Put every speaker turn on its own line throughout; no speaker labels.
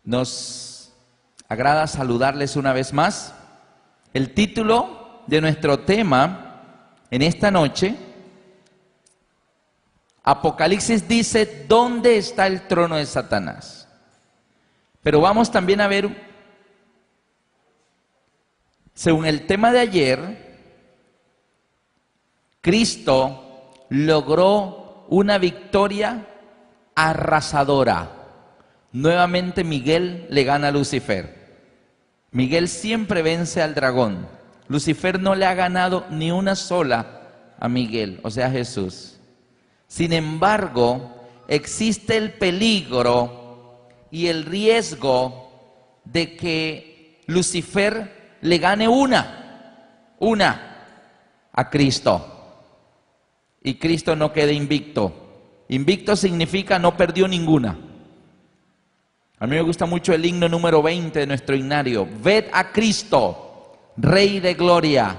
Nos agrada saludarles una vez más. El título de nuestro tema en esta noche, Apocalipsis dice, ¿dónde está el trono de Satanás? Pero vamos también a ver, según el tema de ayer, Cristo logró una victoria arrasadora. Nuevamente Miguel le gana a Lucifer. Miguel siempre vence al dragón. Lucifer no le ha ganado ni una sola a Miguel, o sea, a Jesús. Sin embargo, existe el peligro y el riesgo de que Lucifer le gane una a Cristo. Y Cristo no quede invicto. Invicto significa no perdió ninguna. A mí me gusta mucho el himno número 20 de nuestro himnario. Ved a Cristo, Rey de gloria,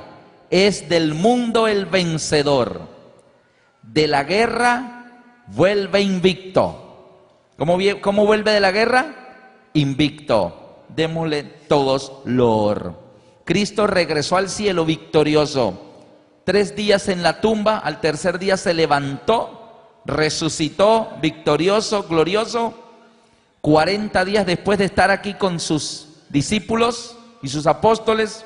es del mundo el vencedor. De la guerra vuelve invicto. ¿Cómo vuelve de la guerra? Invicto. Démosle todos loor. Cristo regresó al cielo victorioso. 3 días en la tumba, al tercer día se levantó, resucitó, victorioso, glorioso. 40 días después de estar aquí con sus discípulos y sus apóstoles,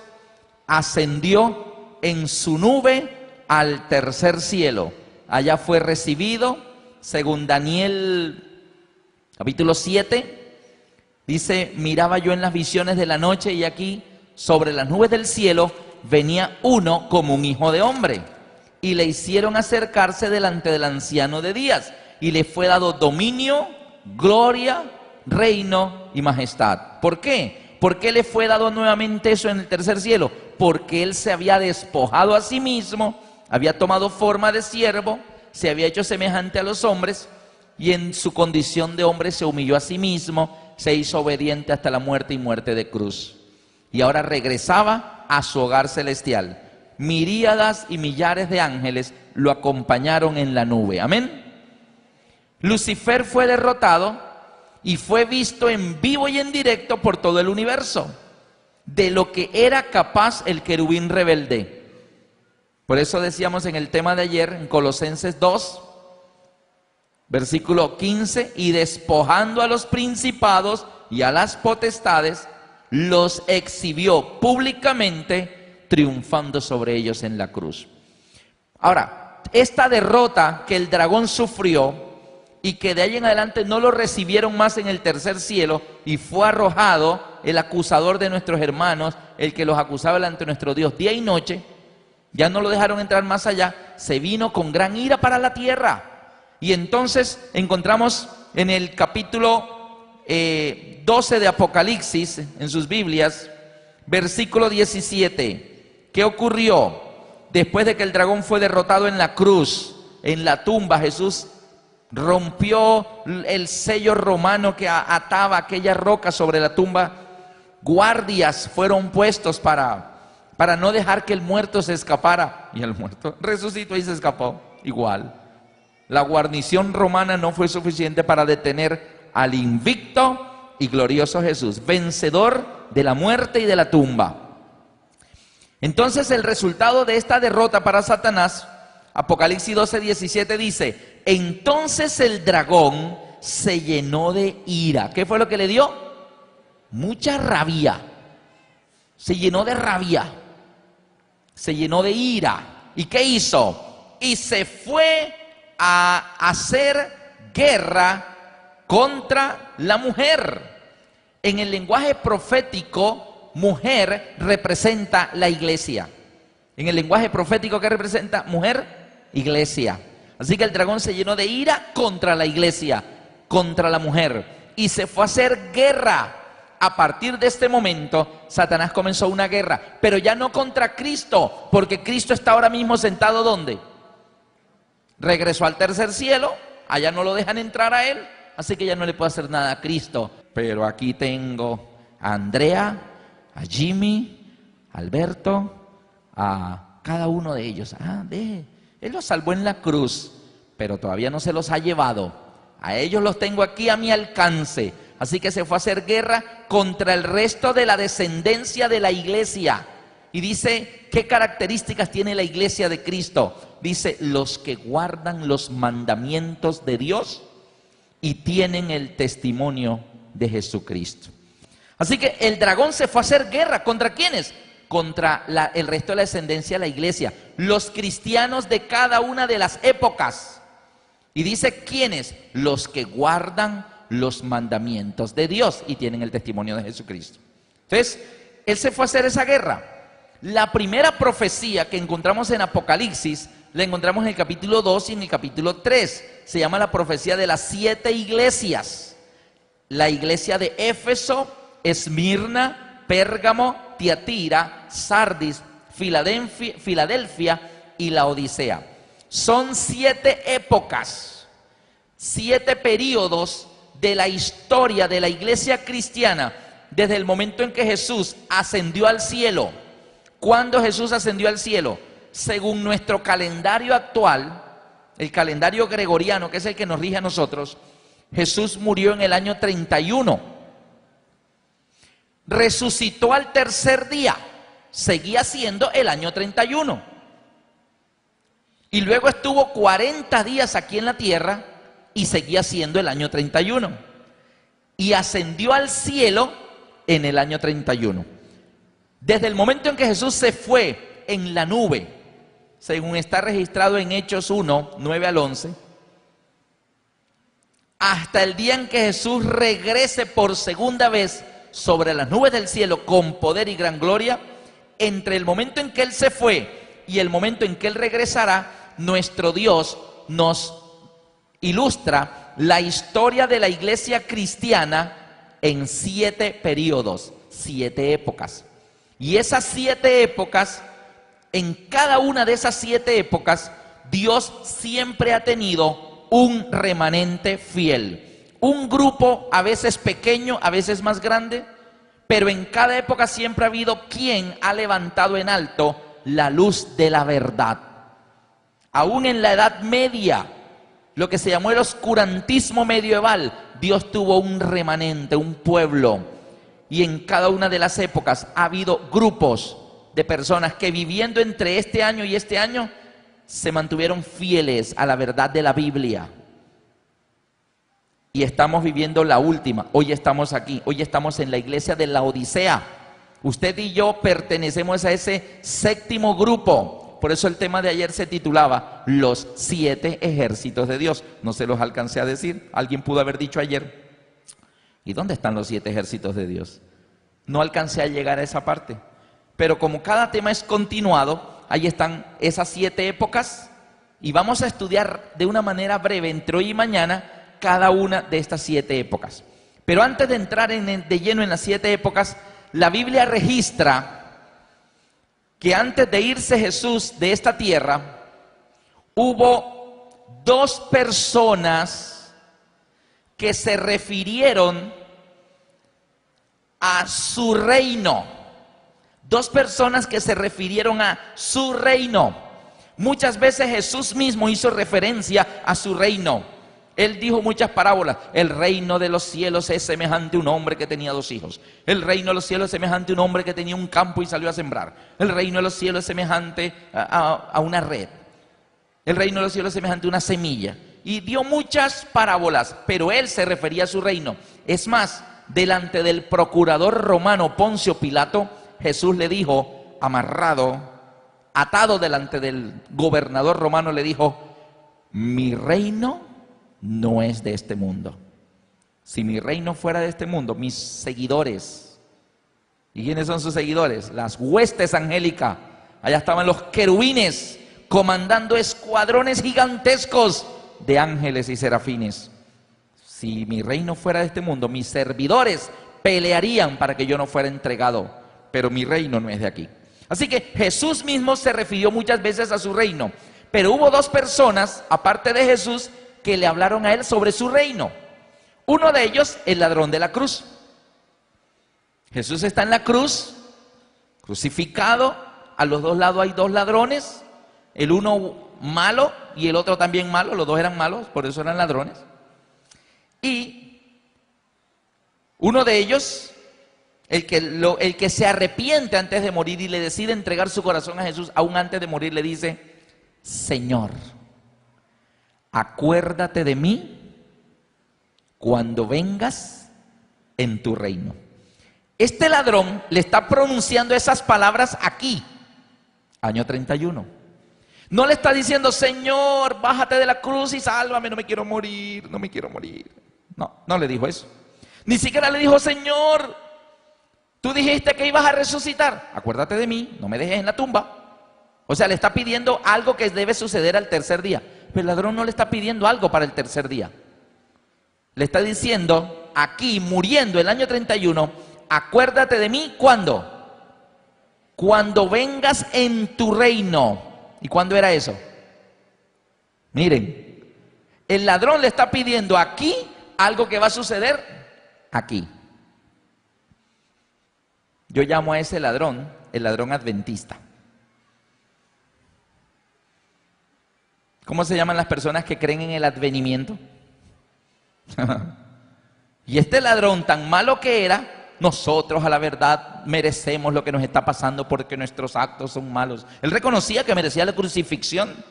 ascendió en su nube al tercer cielo. Allá fue recibido, según Daniel capítulo 7, dice, miraba yo en las visiones de la noche y aquí sobre las nubes del cielo venía uno como un hijo de hombre, y le hicieron acercarse delante del anciano de días, y le fue dado dominio, gloria, reino y majestad. ¿Por qué? ¿Por qué le fue dado nuevamente eso en el tercer cielo? Porque él se había despojado a sí mismo, había tomado forma de siervo, se había hecho semejante a los hombres, y en su condición de hombre se humilló a sí mismo, se hizo obediente hasta la muerte y muerte de cruz. Y ahora regresaba a su hogar celestial. Miríadas y millares de ángeles lo acompañaron en la nube. Amén. Lucifer fue derrotado y fue visto en vivo y en directo por todo el universo, de lo que era capaz el querubín rebelde. Por eso decíamos en el tema de ayer, en Colosenses 2, versículo 15, y despojando a los principados y a las potestades, los exhibió públicamente, triunfando sobre ellos en la cruz. Ahora, esta derrota que el dragón sufrió y que de ahí en adelante no lo recibieron más en el tercer cielo, y fue arrojado el acusador de nuestros hermanos, el que los acusaba delante de nuestro Dios día y noche, ya no lo dejaron entrar más allá, se vino con gran ira para la tierra. Y entonces encontramos en el capítulo 12 de Apocalipsis, en sus Biblias, versículo 17. ¿Qué ocurrió? Después de que el dragón fue derrotado en la cruz, en la tumba, Jesús rompió el sello romano que ataba aquella roca sobre la tumba. Guardias fueron puestos para no dejar que el muerto se escapara. Y el muerto resucitó y se escapó igual. La guarnición romana no fue suficiente para detener al invicto y glorioso Jesús, vencedor de la muerte y de la tumba. Entonces el resultado de esta derrota para Satanás, Apocalipsis 12:17 dice, entonces el dragón se llenó de ira. ¿Qué fue lo que le dio? Mucha rabia. Se llenó de rabia. Se llenó de ira. ¿Y qué hizo? Y se fue a hacer guerra contra la mujer. En el lenguaje profético, mujer representa la iglesia. En el lenguaje profético, ¿qué representa? Mujer, iglesia. Así que el dragón se llenó de ira contra la iglesia, contra la mujer, y se fue a hacer guerra. A partir de este momento, Satanás comenzó una guerra, pero ya no contra Cristo, porque Cristo está ahora mismo sentado ¿dónde? Regresó al tercer cielo, allá no lo dejan entrar a él, así que ya no le puedo hacer nada a Cristo. Pero aquí tengo a Andrea, a Jimmy, a Alberto, a cada uno de ellos. Él los salvó en la cruz, pero todavía no se los ha llevado. A ellos los tengo aquí a mi alcance. Así que se fue a hacer guerra contra el resto de la descendencia de la iglesia. Y dice, ¿qué características tiene la iglesia de Cristo? Dice, los que guardan los mandamientos de Dios y tienen el testimonio de Jesucristo. Así que el dragón se fue a hacer guerra. ¿Contra quiénes? Contra el resto de la descendencia de la iglesia, los cristianos de cada una de las épocas. Y dice, ¿quiénes? Los que guardan los mandamientos de Dios y tienen el testimonio de Jesucristo. Entonces, él se fue a hacer esa guerra. La primera profecía que encontramos en Apocalipsis, la encontramos en el capítulo 2 y en el capítulo 3. Se llama la profecía de las 7 iglesias. La iglesia de Éfeso, Esmirna, Pérgamo, Tiatira, Sardis, Filadelfia y la Odisea. Son 7 épocas, 7 periodos de la historia de la iglesia cristiana desde el momento en que Jesús ascendió al cielo. ¿Cuándo Jesús ascendió al cielo? Según nuestro calendario actual, el calendario gregoriano, que es el que nos rige a nosotros, Jesús murió en el año 31. Resucitó al tercer día, seguía siendo el año 31. Y luego estuvo 40 días aquí en la tierra y seguía siendo el año 31. Y ascendió al cielo en el año 31. Desde el momento en que Jesús se fue en la nube, según está registrado en Hechos 1, 9 al 11, hasta el día en que Jesús regrese por segunda vez sobre las nubes del cielo con poder y gran gloria, entre el momento en que Él se fue y el momento en que Él regresará, nuestro Dios nos ilustra la historia de la iglesia cristiana en 7 periodos, 7 épocas. Y esas 7 épocas, en cada una de esas 7 épocas, Dios siempre ha tenido un remanente fiel. Un grupo a veces pequeño, a veces más grande, pero en cada época siempre ha habido quien ha levantado en alto la luz de la verdad. Aún en la Edad Media, lo que se llamó el oscurantismo medieval, Dios tuvo un remanente, un pueblo. Y en cada una de las épocas ha habido grupos de personas que viviendo entre este año y este año se mantuvieron fieles a la verdad de la Biblia. Y estamos viviendo la última. Hoy estamos aquí, hoy estamos en la iglesia de la Odisea. Usted y yo pertenecemos a ese 7º grupo. Por eso el tema de ayer se titulaba Los 7 ejércitos de Dios. No se los alcancé a decir. Alguien pudo haber dicho ayer, ¿y dónde están los 7 ejércitos de Dios? No alcancé a llegar a esa parte. Pero como cada tema es continuado, ahí están esas 7 épocas. Y vamos a estudiar de una manera breve, entre hoy y mañana, cada una de estas 7 épocas. Pero antes de entrar de lleno en las 7 épocas, la Biblia registra que antes de irse Jesús de esta tierra, hubo 2 personas que se refirieron a su reino. 2 personas que se refirieron a su reino. Muchas veces Jesús mismo hizo referencia a su reino. Él dijo muchas parábolas. El reino de los cielos es semejante a un hombre que tenía 2 hijos. El reino de los cielos es semejante a un hombre que tenía un campo y salió a sembrar. El reino de los cielos es semejante a una red. El reino de los cielos es semejante a una semilla. Y dio muchas parábolas, pero él se refería a su reino. Es más, delante del procurador romano Poncio Pilato, Jesús le dijo, atado delante del gobernador romano, le dijo, mi reino no es de este mundo. Si mi reino fuera de este mundo, mis seguidores, ¿y quiénes son sus seguidores? Las huestes angélicas. Allá estaban los querubines comandando escuadrones gigantescos de ángeles y serafines. Si mi reino fuera de este mundo, mis servidores pelearían para que yo no fuera entregado, pero mi reino no es de aquí. Así que Jesús mismo se refirió muchas veces a su reino, pero hubo 2 personas, aparte de Jesús, que le hablaron a él sobre su reino. Uno de ellos, el ladrón de la cruz. Jesús está en la cruz, crucificado, a los 2 lados hay 2 ladrones, el uno malo y el otro también malo, los 2 eran malos, por eso eran ladrones. Y Uno de ellos, el que se arrepiente antes de morir y le decide entregar su corazón a Jesús, aún antes de morir, le dice: Señor, acuérdate de mí cuando vengas en tu reino. Este ladrón le está pronunciando esas palabras aquí, año 31. No le está diciendo: Señor, bájate de la cruz y sálvame, no me quiero morir, no me quiero morir. No, no le dijo eso. Ni siquiera le dijo: Señor, tú dijiste que ibas a resucitar, acuérdate de mí, no me dejes en la tumba. O sea, le está pidiendo algo que debe suceder al tercer día. Pero el ladrón no le está pidiendo algo para el tercer día. Le está diciendo aquí, muriendo el año 31, acuérdate de mí, ¿cuándo? Cuando vengas en tu reino. ¿Y cuándo era eso? Miren, el ladrón le está pidiendo aquí algo que va a suceder aquí. Yo llamo a ese ladrón el ladrón adventista. ¿Cómo se llaman las personas que creen en el advenimiento? Y este ladrón tan malo que era, nosotros a la verdad merecemos lo que nos está pasando porque nuestros actos son malos. Él reconocía que merecía la crucifixión.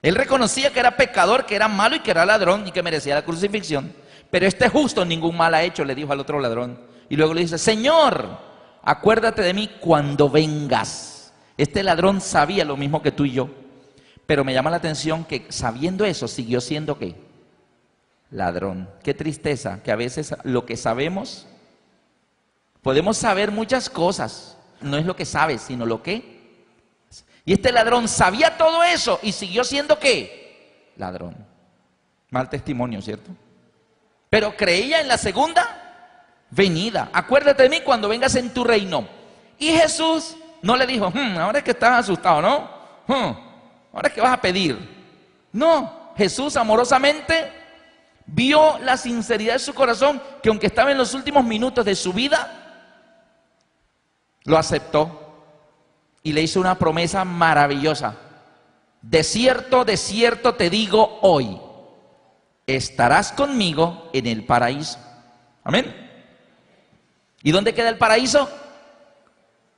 Él reconocía que era pecador, que era malo y que era ladrón y que merecía la crucifixión. Pero este justo ningún mal ha hecho, le dijo al otro ladrón. Y luego le dice: Señor, acuérdate de mí cuando vengas. Este ladrón sabía lo mismo que tú y yo. Pero me llama la atención que sabiendo eso siguió siendo ¿qué? Ladrón. Qué tristeza que a veces lo que sabemos, podemos saber muchas cosas, no es lo que sabes, sino lo que. Y este ladrón sabía todo eso y siguió siendo ¿qué? Ladrón. Mal testimonio, ¿cierto? Pero creía en la segunda venida. Acuérdate de mí cuando vengas en tu reino. Y Jesús no le dijo: ahora es que estás asustado, ¿no? Ahora es que vas a pedir. No, Jesús amorosamente vio la sinceridad de su corazón, que aunque estaba en los últimos minutos de su vida, lo aceptó y le hizo una promesa maravillosa. De cierto te digo hoy, estarás conmigo en el paraíso. Amén. ¿Y dónde queda el paraíso?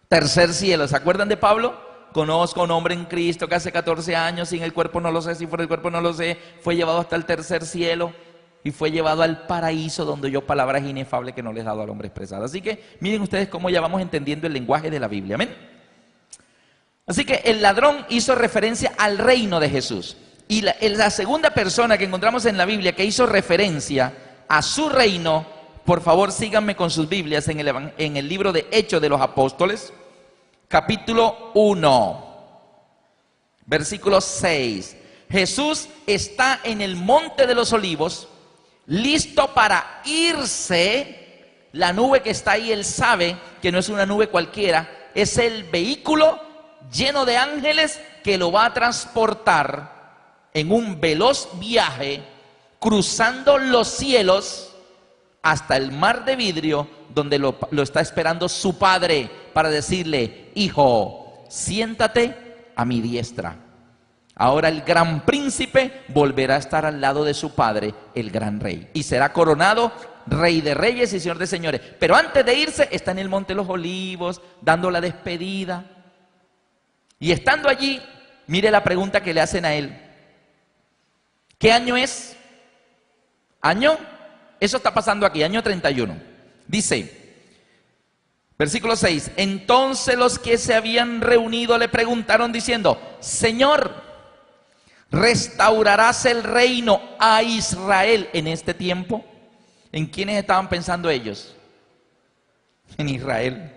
Tercer cielo. ¿Se acuerdan de Pablo? Conozco a un hombre en Cristo que hace 14 años, sin el cuerpo no lo sé, si fuera el cuerpo no lo sé, fue llevado hasta el tercer cielo y fue llevado al paraíso, donde oyó palabras inefables que no les he dado al hombre expresar. Así que miren ustedes cómo ya vamos entendiendo el lenguaje de la Biblia. Amén. Así que el ladrón hizo referencia al reino de Jesús. Y la segunda persona que encontramos en la Biblia que hizo referencia a su reino, por favor síganme con sus Biblias en el libro de Hechos de los Apóstoles, capítulo 1, versículo 6. Jesús está en el monte de los olivos, listo para irse. La nube que está ahí, él sabe que no es una nube cualquiera, es el vehículo lleno de ángeles que lo va a transportar en un veloz viaje, cruzando los cielos hasta el mar de vidrio, donde lo está esperando su padre para decirle: hijo, siéntate a mi diestra. Ahora el gran príncipe volverá a estar al lado de su padre, el gran rey, y será coronado rey de reyes y señor de señores. Pero antes de irse está en el monte de los olivos, dando la despedida. Y estando allí, mire la pregunta que le hacen a él: ¿qué año es? ¿Año? Eso está pasando aquí, año 31. Dice, versículo 6, entonces los que se habían reunido le preguntaron diciendo: Señor, ¿restaurarás el reino a Israel en este tiempo? ¿En quiénes estaban pensando ellos? En Israel.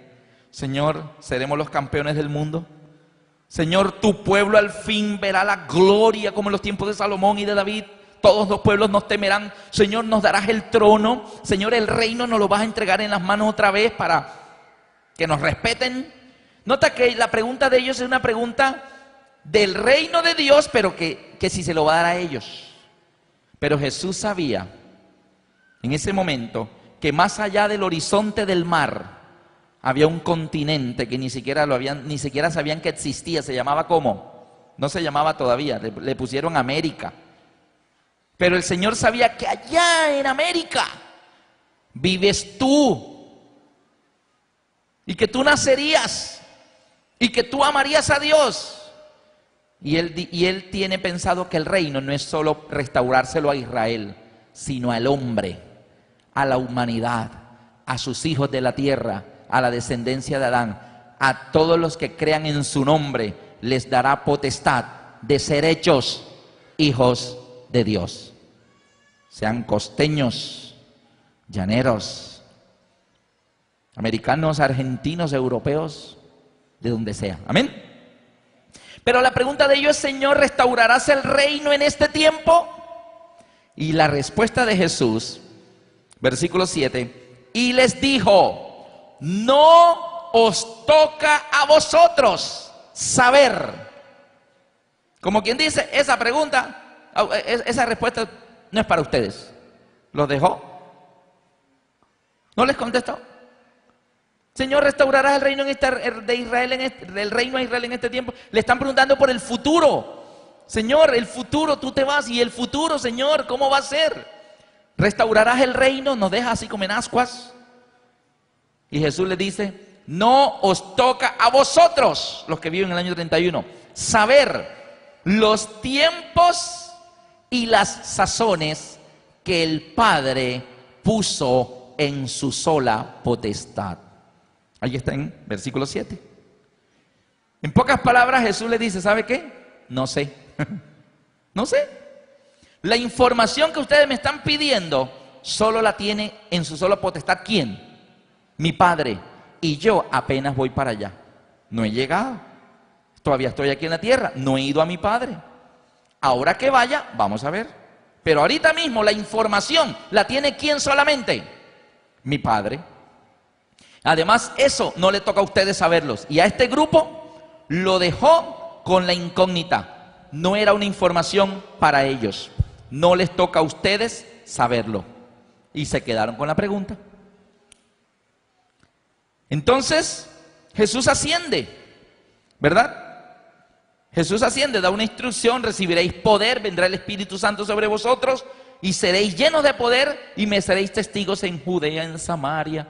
Señor, ¿seremos los campeones del mundo? Señor, tu pueblo al fin verá la gloria como en los tiempos de Salomón y de David. Todos los pueblos nos temerán. Señor, nos darás el trono. Señor, el reino nos lo vas a entregar en las manos otra vez para que nos respeten. Nota que la pregunta de ellos es una pregunta del reino de Dios, pero que si se lo va a dar a ellos. Pero Jesús sabía en ese momento que más allá del horizonte del mar había un continente que ni siquiera sabían que existía. Se llamaba ¿cómo? No se llamaba todavía, le pusieron América. Pero el Señor sabía que allá en América vives tú, y que tú nacerías, y que tú amarías a Dios. Y él tiene pensado que el reino no es solo restaurárselo a Israel, sino al hombre, a la humanidad, a sus hijos de la tierra, a la descendencia de Adán, a todos los que crean en su nombre, les dará potestad de ser hechos hijos de Dios. Sean costeños, llaneros, americanos, argentinos, europeos, de donde sea. Amén. Pero la pregunta de ellos es: Señor, ¿restaurarás el reino en este tiempo? Y la respuesta de Jesús, versículo 7, y les dijo: no os toca a vosotros saber. Como quien dice, esa pregunta, esa respuesta no es para ustedes. ¿Los dejó? ¿No les contestó? Señor, ¿restaurarás el reino de Israel del reino a Israel en este tiempo? Le están preguntando por el futuro. Señor, el futuro, tú te vas, y el futuro, Señor, ¿cómo va a ser? ¿Restaurarás el reino? ¿Nos dejas así como en ascuas? Y Jesús le dice: no os toca a vosotros, los que viven en el año 31, saber los tiempos y las sazones que el Padre puso en su sola potestad. Ahí está en versículo 7. En pocas palabras, Jesús le dice: ¿sabe qué? No sé. No sé. La información que ustedes me están pidiendo solo la tiene en su sola potestad. ¿Quién? Mi Padre. Y yo apenas voy para allá. No he llegado. Todavía estoy aquí en la tierra. No he ido a mi Padre. Ahora que vaya, vamos a ver. Pero ahorita mismo la información la tiene ¿quién solamente? Mi Padre. Además, eso no le toca a ustedes saberlos. Y a este grupo lo dejó con la incógnita. No era una información para ellos. No les toca a ustedes saberlo. Y se quedaron con la pregunta. Entonces, Jesús asciende, ¿verdad? Jesús asciende, da una instrucción: recibiréis poder, vendrá el Espíritu Santo sobre vosotros, y seréis llenos de poder, y me seréis testigos en Judea, en Samaria,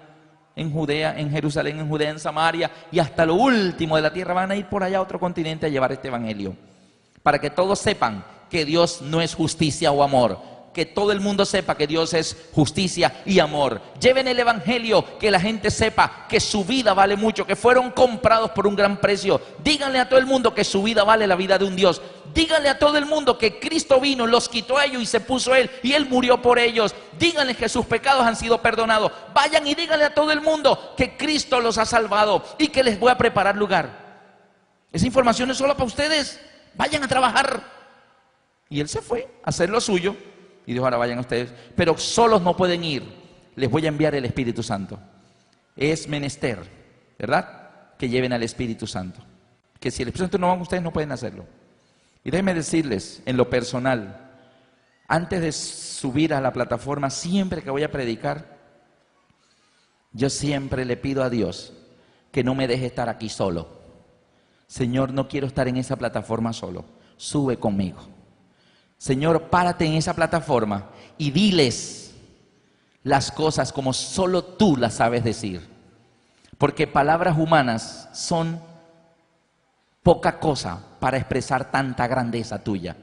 en Judea, en Jerusalén, en Judea, en Samaria, y hasta lo último de la tierra. Van a ir por allá a otro continente a llevar este evangelio, para que todos sepan que Dios no es justicia o amor, que todo el mundo sepa que Dios es justicia y amor. Lleven el evangelio, que la gente sepa que su vida vale mucho, que fueron comprados por un gran precio. Díganle a todo el mundo que su vida vale la vida de un Dios. Díganle a todo el mundo que Cristo vino, los quitó a ellos y se puso Él, y Él murió por ellos. Díganle que sus pecados han sido perdonados. Vayan y díganle a todo el mundo que Cristo los ha salvado y que les voy a preparar lugar. Esa información es solo para ustedes. Vayan a trabajar. Y Él se fue a hacer lo suyo y dijo: ahora vayan ustedes. Pero solos no pueden ir. Les voy a enviar el Espíritu Santo. Es menester, ¿verdad?, que lleven al Espíritu Santo. Que si el Espíritu Santo no va con ustedes, no pueden hacerlo. Y déjenme decirles, en lo personal, antes de subir a la plataforma, siempre que voy a predicar, yo siempre le pido a Dios que no me deje estar aquí solo. Señor, no quiero estar en esa plataforma solo. Sube conmigo. Señor, párate en esa plataforma y diles las cosas como solo tú las sabes decir. Porque palabras humanas son poca cosa para expresar tanta grandeza tuya.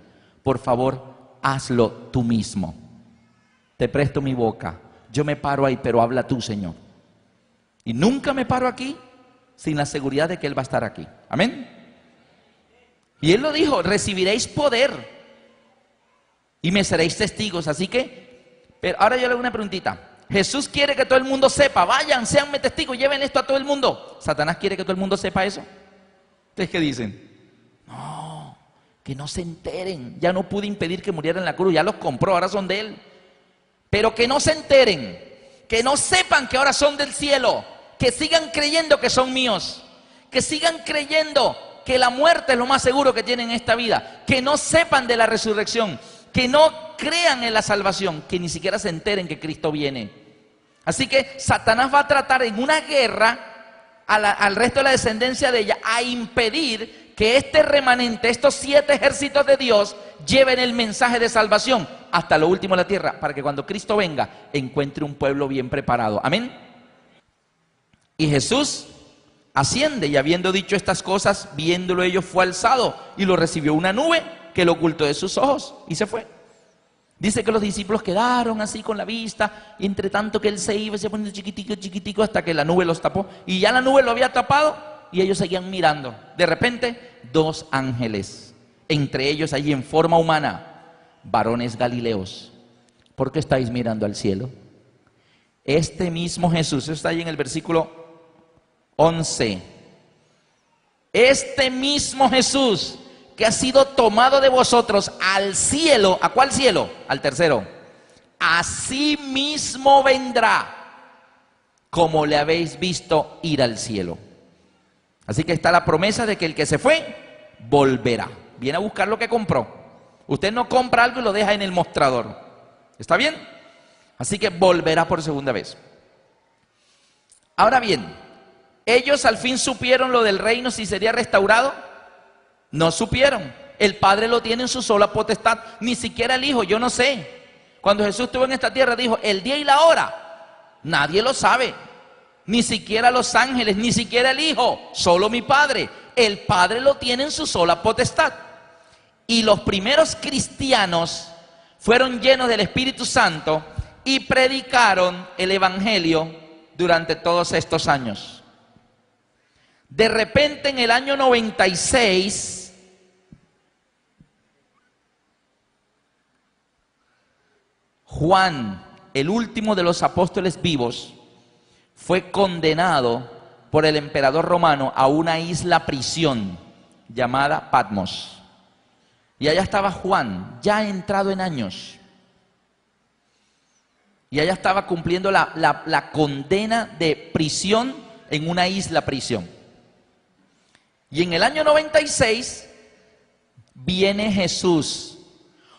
Por favor, hazlo tú mismo. Te presto mi boca. Yo me paro ahí, pero habla tú, Señor. Y nunca me paro aquí sin la seguridad de que Él va a estar aquí. Amén. Y Él lo dijo: recibiréis poder y me seréis testigos. Así que, pero ahora yo le hago una preguntita. Jesús quiere que todo el mundo sepa: vayan, seanme testigos, lleven esto a todo el mundo. ¿Satanás quiere que todo el mundo sepa eso? ¿Ustedes qué dicen? No, que no se enteren. Ya no pude impedir que murieran en la cruz, ya los compró, ahora son de Él. Pero que no se enteren, que no sepan que ahora son del cielo, que sigan creyendo que son míos, que sigan creyendo que la muerte es lo más seguro que tienen en esta vida, que no sepan de la resurrección, que no crean en la salvación, que ni siquiera se enteren que Cristo viene. Así que Satanás va a tratar en una guerra al resto de la descendencia de ella a impedir que este remanente, estos 7 ejércitos de Dios, lleven el mensaje de salvación hasta lo último de la tierra, para que cuando Cristo venga, encuentre un pueblo bien preparado. Amén. Y Jesús asciende, y habiendo dicho estas cosas, viéndolo ellos, fue alzado, y lo recibió una nube que lo ocultó de sus ojos, y se fue. Dice que los discípulos quedaron así con la vista, y entre tanto que él se iba, se ponía chiquitico, chiquitico, hasta que la nube los tapó, y ya la nube lo había tapado, y ellos seguían mirando. De repente, 2 ángeles, entre ellos allí en forma humana, varones galileos, ¿por qué estáis mirando al cielo? Este mismo Jesús, eso está ahí en el versículo 11, este mismo Jesús que ha sido tomado de vosotros al cielo. ¿A cuál cielo? Al tercero. Así mismo vendrá, como le habéis visto ir al cielo. Así que está la promesa de que el que se fue, volverá. Viene a buscar lo que compró. Usted no compra algo y lo deja en el mostrador. ¿Está bien? Así que volverá por segunda vez. Ahora bien, ¿ellos al fin supieron lo del reino, si sería restaurado? No supieron. El Padre lo tiene en su sola potestad, ni siquiera el Hijo, yo no sé. Cuando Jesús estuvo en esta tierra dijo, el día y la hora, nadie lo sabe. Ni siquiera los ángeles, ni siquiera el Hijo, solo mi Padre. El Padre lo tiene en su sola potestad. Y los primeros cristianos fueron llenos del Espíritu Santo y predicaron el Evangelio durante todos estos años. De repente en el año 96, Juan, el último de los apóstoles vivos, fue condenado por el emperador romano a una isla prisión llamada Patmos. Y allá estaba Juan, ya entrado en años. Y allá estaba cumpliendo la condena de prisión en una isla prisión. Y en el año 96 viene Jesús.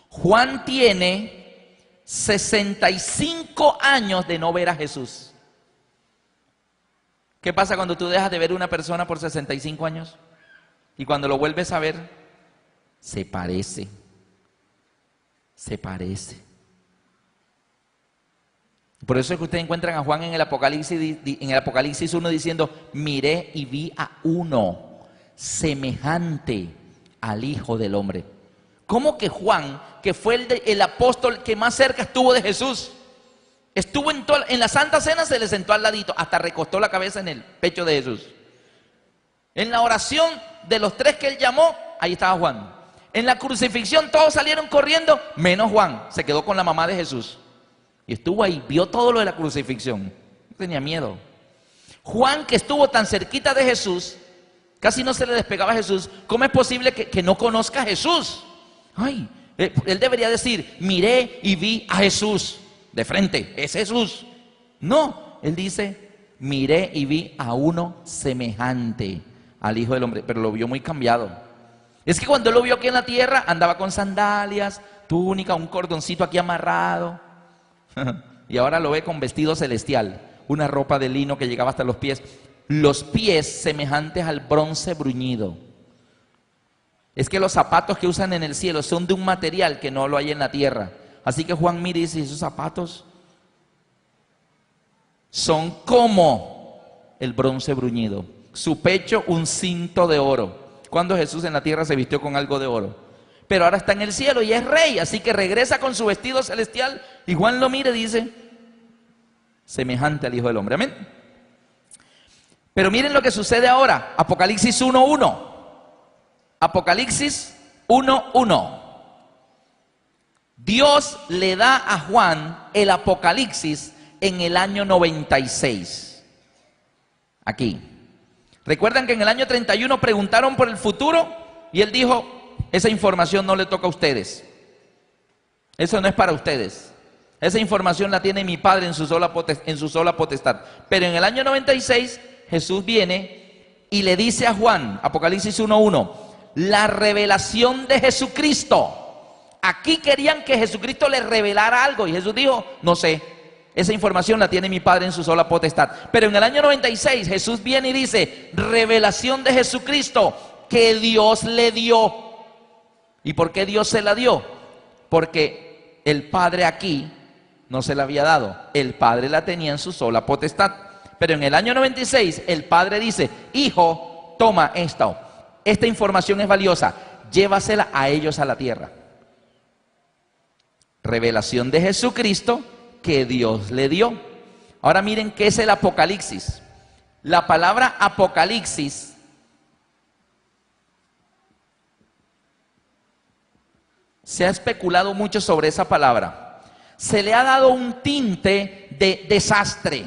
Juan tiene 65 años de no ver a Jesús. ¿Qué pasa cuando tú dejas de ver a una persona por 65 años? Y cuando lo vuelves a ver, se parece. Se parece. Por eso es que ustedes encuentran a Juan en el Apocalipsis 1 diciendo, miré y vi a uno semejante al Hijo del Hombre. ¿Cómo que Juan, que fue el apóstol que más cerca estuvo de Jesús, estuvo en la Santa Cena, se le sentó al ladito, hasta recostó la cabeza en el pecho de Jesús? En la oración de los 3 que él llamó, ahí estaba Juan. En la crucifixión todos salieron corriendo, menos Juan, se quedó con la mamá de Jesús. Y estuvo ahí, vio todo lo de la crucifixión, no tenía miedo. Juan, que estuvo tan cerquita de Jesús, casi no se le despegaba a Jesús. ¿Cómo es posible que no conozca a Jesús? Ay, él debería decir, miré y vi a Jesús de frente, es Jesús. No, él dice, miré y vi a uno semejante al Hijo del Hombre, pero lo vio muy cambiado. Es que cuando él lo vio aquí en la tierra, andaba con sandalias, túnica, un cordoncito aquí amarrado. Y ahora lo ve con vestido celestial, una ropa de lino que llegaba hasta los pies semejantes al bronce bruñido. Es que los zapatos que usan en el cielo son de un material que no lo hay en la tierra. Así que Juan mira y dice, esos zapatos son como el bronce bruñido. Su pecho un cinto de oro. Cuando Jesús en la tierra se vistió con algo de oro, pero ahora está en el cielo y es rey, así que regresa con su vestido celestial. Y Juan lo mira y dice, semejante al Hijo del Hombre. Amén. Pero miren lo que sucede ahora. Apocalipsis 1:1. Apocalipsis 1:1. Dios le da a Juan el Apocalipsis en el año 96. Aquí. ¿Recuerdan que en el año 31 preguntaron por el futuro? Y él dijo, esa información no le toca a ustedes. Eso no es para ustedes. Esa información la tiene mi Padre en su sola potestad. Pero en el año 96 Jesús viene y le dice a Juan, Apocalipsis 1:1, la revelación de Jesucristo. Aquí querían que Jesucristo les revelara algo y Jesús dijo, no sé, esa información la tiene mi Padre en su sola potestad. Pero en el año 96 Jesús viene y dice, revelación de Jesucristo, que Dios le dio. ¿Y por qué Dios se la dio? Porque el Padre aquí no se la había dado. El Padre la tenía en su sola potestad. Pero en el año 96 el Padre dice: hijo, toma esta información es valiosa, llévasela a ellos a la tierra. Revelación de Jesucristo que Dios le dio. Ahora miren qué es el Apocalipsis. La palabra Apocalipsis se ha especulado mucho sobre esa palabra. Se le ha dado un tinte de desastre.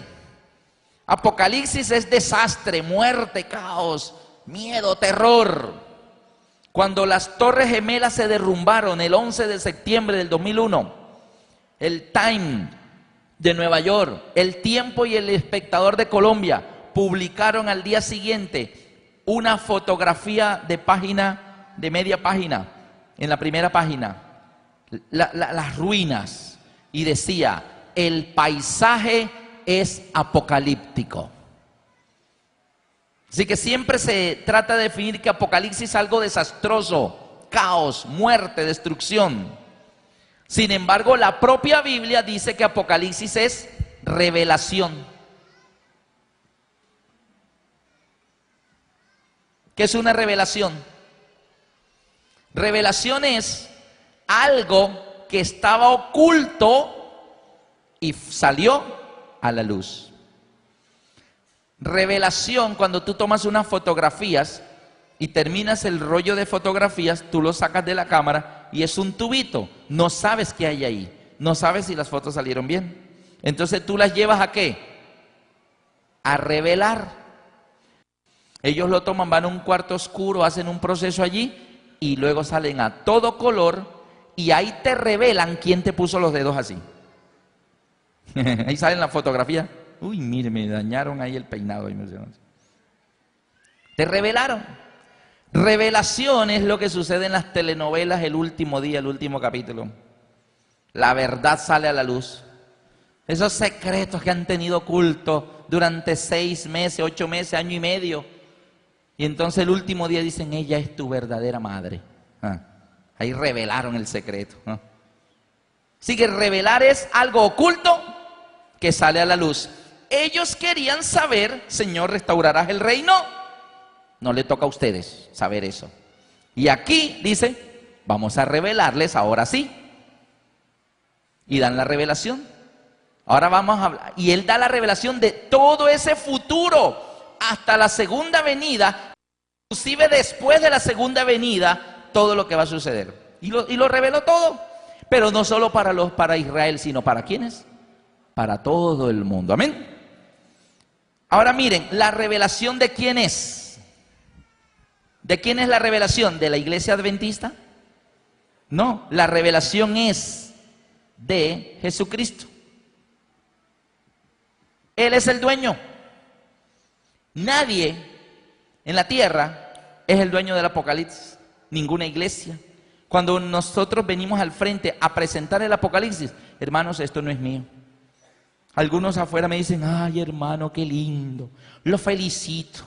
Apocalipsis es desastre, muerte, caos, miedo, terror. Cuando las Torres Gemelas se derrumbaron el 11 de septiembre del 2001, el Time de Nueva York, El Tiempo y El Espectador de Colombia publicaron al día siguiente una fotografía de página, de media página, en la primera página, las ruinas, y decía: el paisaje es apocalíptico. Así que siempre se trata de definir que Apocalipsis es algo desastroso, caos, muerte, destrucción. Sin embargo, la propia Biblia dice que Apocalipsis es revelación. ¿Qué es una revelación? Revelación es algo que estaba oculto y salió a la luz. Revelación, cuando tú tomas unas fotografías y terminas el rollo de fotografías, tú lo sacas de la cámara y es un tubito. No sabes qué hay ahí, no sabes si las fotos salieron bien. Entonces tú las llevas ¿a qué? A revelar. Ellos lo toman, van a un cuarto oscuro, hacen un proceso allí y luego salen a todo color y ahí te revelan quién te puso los dedos así. Ahí sale en la fotografía. Uy, mire, me dañaron ahí el peinado. Te revelaron. Revelación es lo que sucede en las telenovelas el último día, el último capítulo. La verdad sale a la luz. Esos secretos que han tenido ocultos durante 6 meses, 8 meses, año y medio. Y entonces el último día dicen: ella es tu verdadera madre. Ahí revelaron el secreto. Así que revelar es algo oculto que sale a la luz. Ellos querían saber: Señor, ¿restaurarás el reino? No le toca a ustedes saber eso. Y aquí dice: vamos a revelarles ahora sí. Y dan la revelación. Ahora vamos a hablar. Y Él da la revelación de todo ese futuro hasta la segunda venida, inclusive después de la segunda venida, todo lo que va a suceder. Y lo reveló todo. Pero no solo para Israel, sino ¿para quiénes? Para todo el mundo. Amén. Ahora miren, la revelación ¿de quién es? ¿De quién es la revelación? ¿De la iglesia adventista? No, la revelación es de Jesucristo. Él es el dueño. Nadie en la tierra es el dueño del Apocalipsis. Ninguna iglesia. Cuando nosotros venimos al frente a presentar el Apocalipsis, hermanos, esto no es mío. Algunos afuera me dicen: ay, hermano, qué lindo, lo felicito.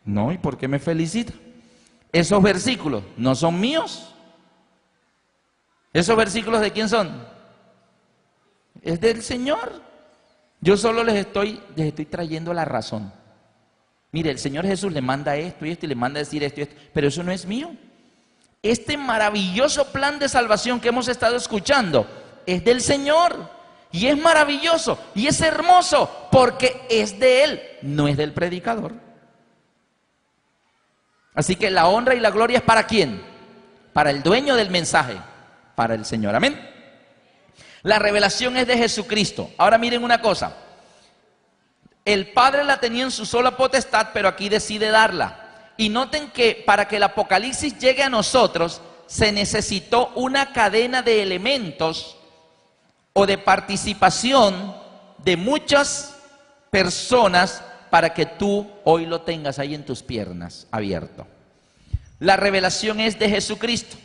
No, ¿y por qué me felicita? Esos versículos no son míos. ¿Esos versículos de quién son? Es del Señor. Yo solo les estoy trayendo la razón. Mire, el Señor Jesús le manda esto y esto y le manda a decir esto y esto, pero eso no es mío. Este maravilloso plan de salvación que hemos estado escuchando es del Señor. Y es maravilloso y es hermoso porque es de Él, no es del predicador. Así que la honra y la gloria es ¿para quién? Para el dueño del mensaje, para el Señor. Amén. La revelación es de Jesucristo. Ahora miren una cosa. El Padre la tenía en su sola potestad, pero aquí decide darla. Y noten que para que el Apocalipsis llegue a nosotros, se necesitó una cadena de elementos o de participación de muchas personas para que tú hoy lo tengas ahí en tus piernas abierto. La revelación es de Jesucristo.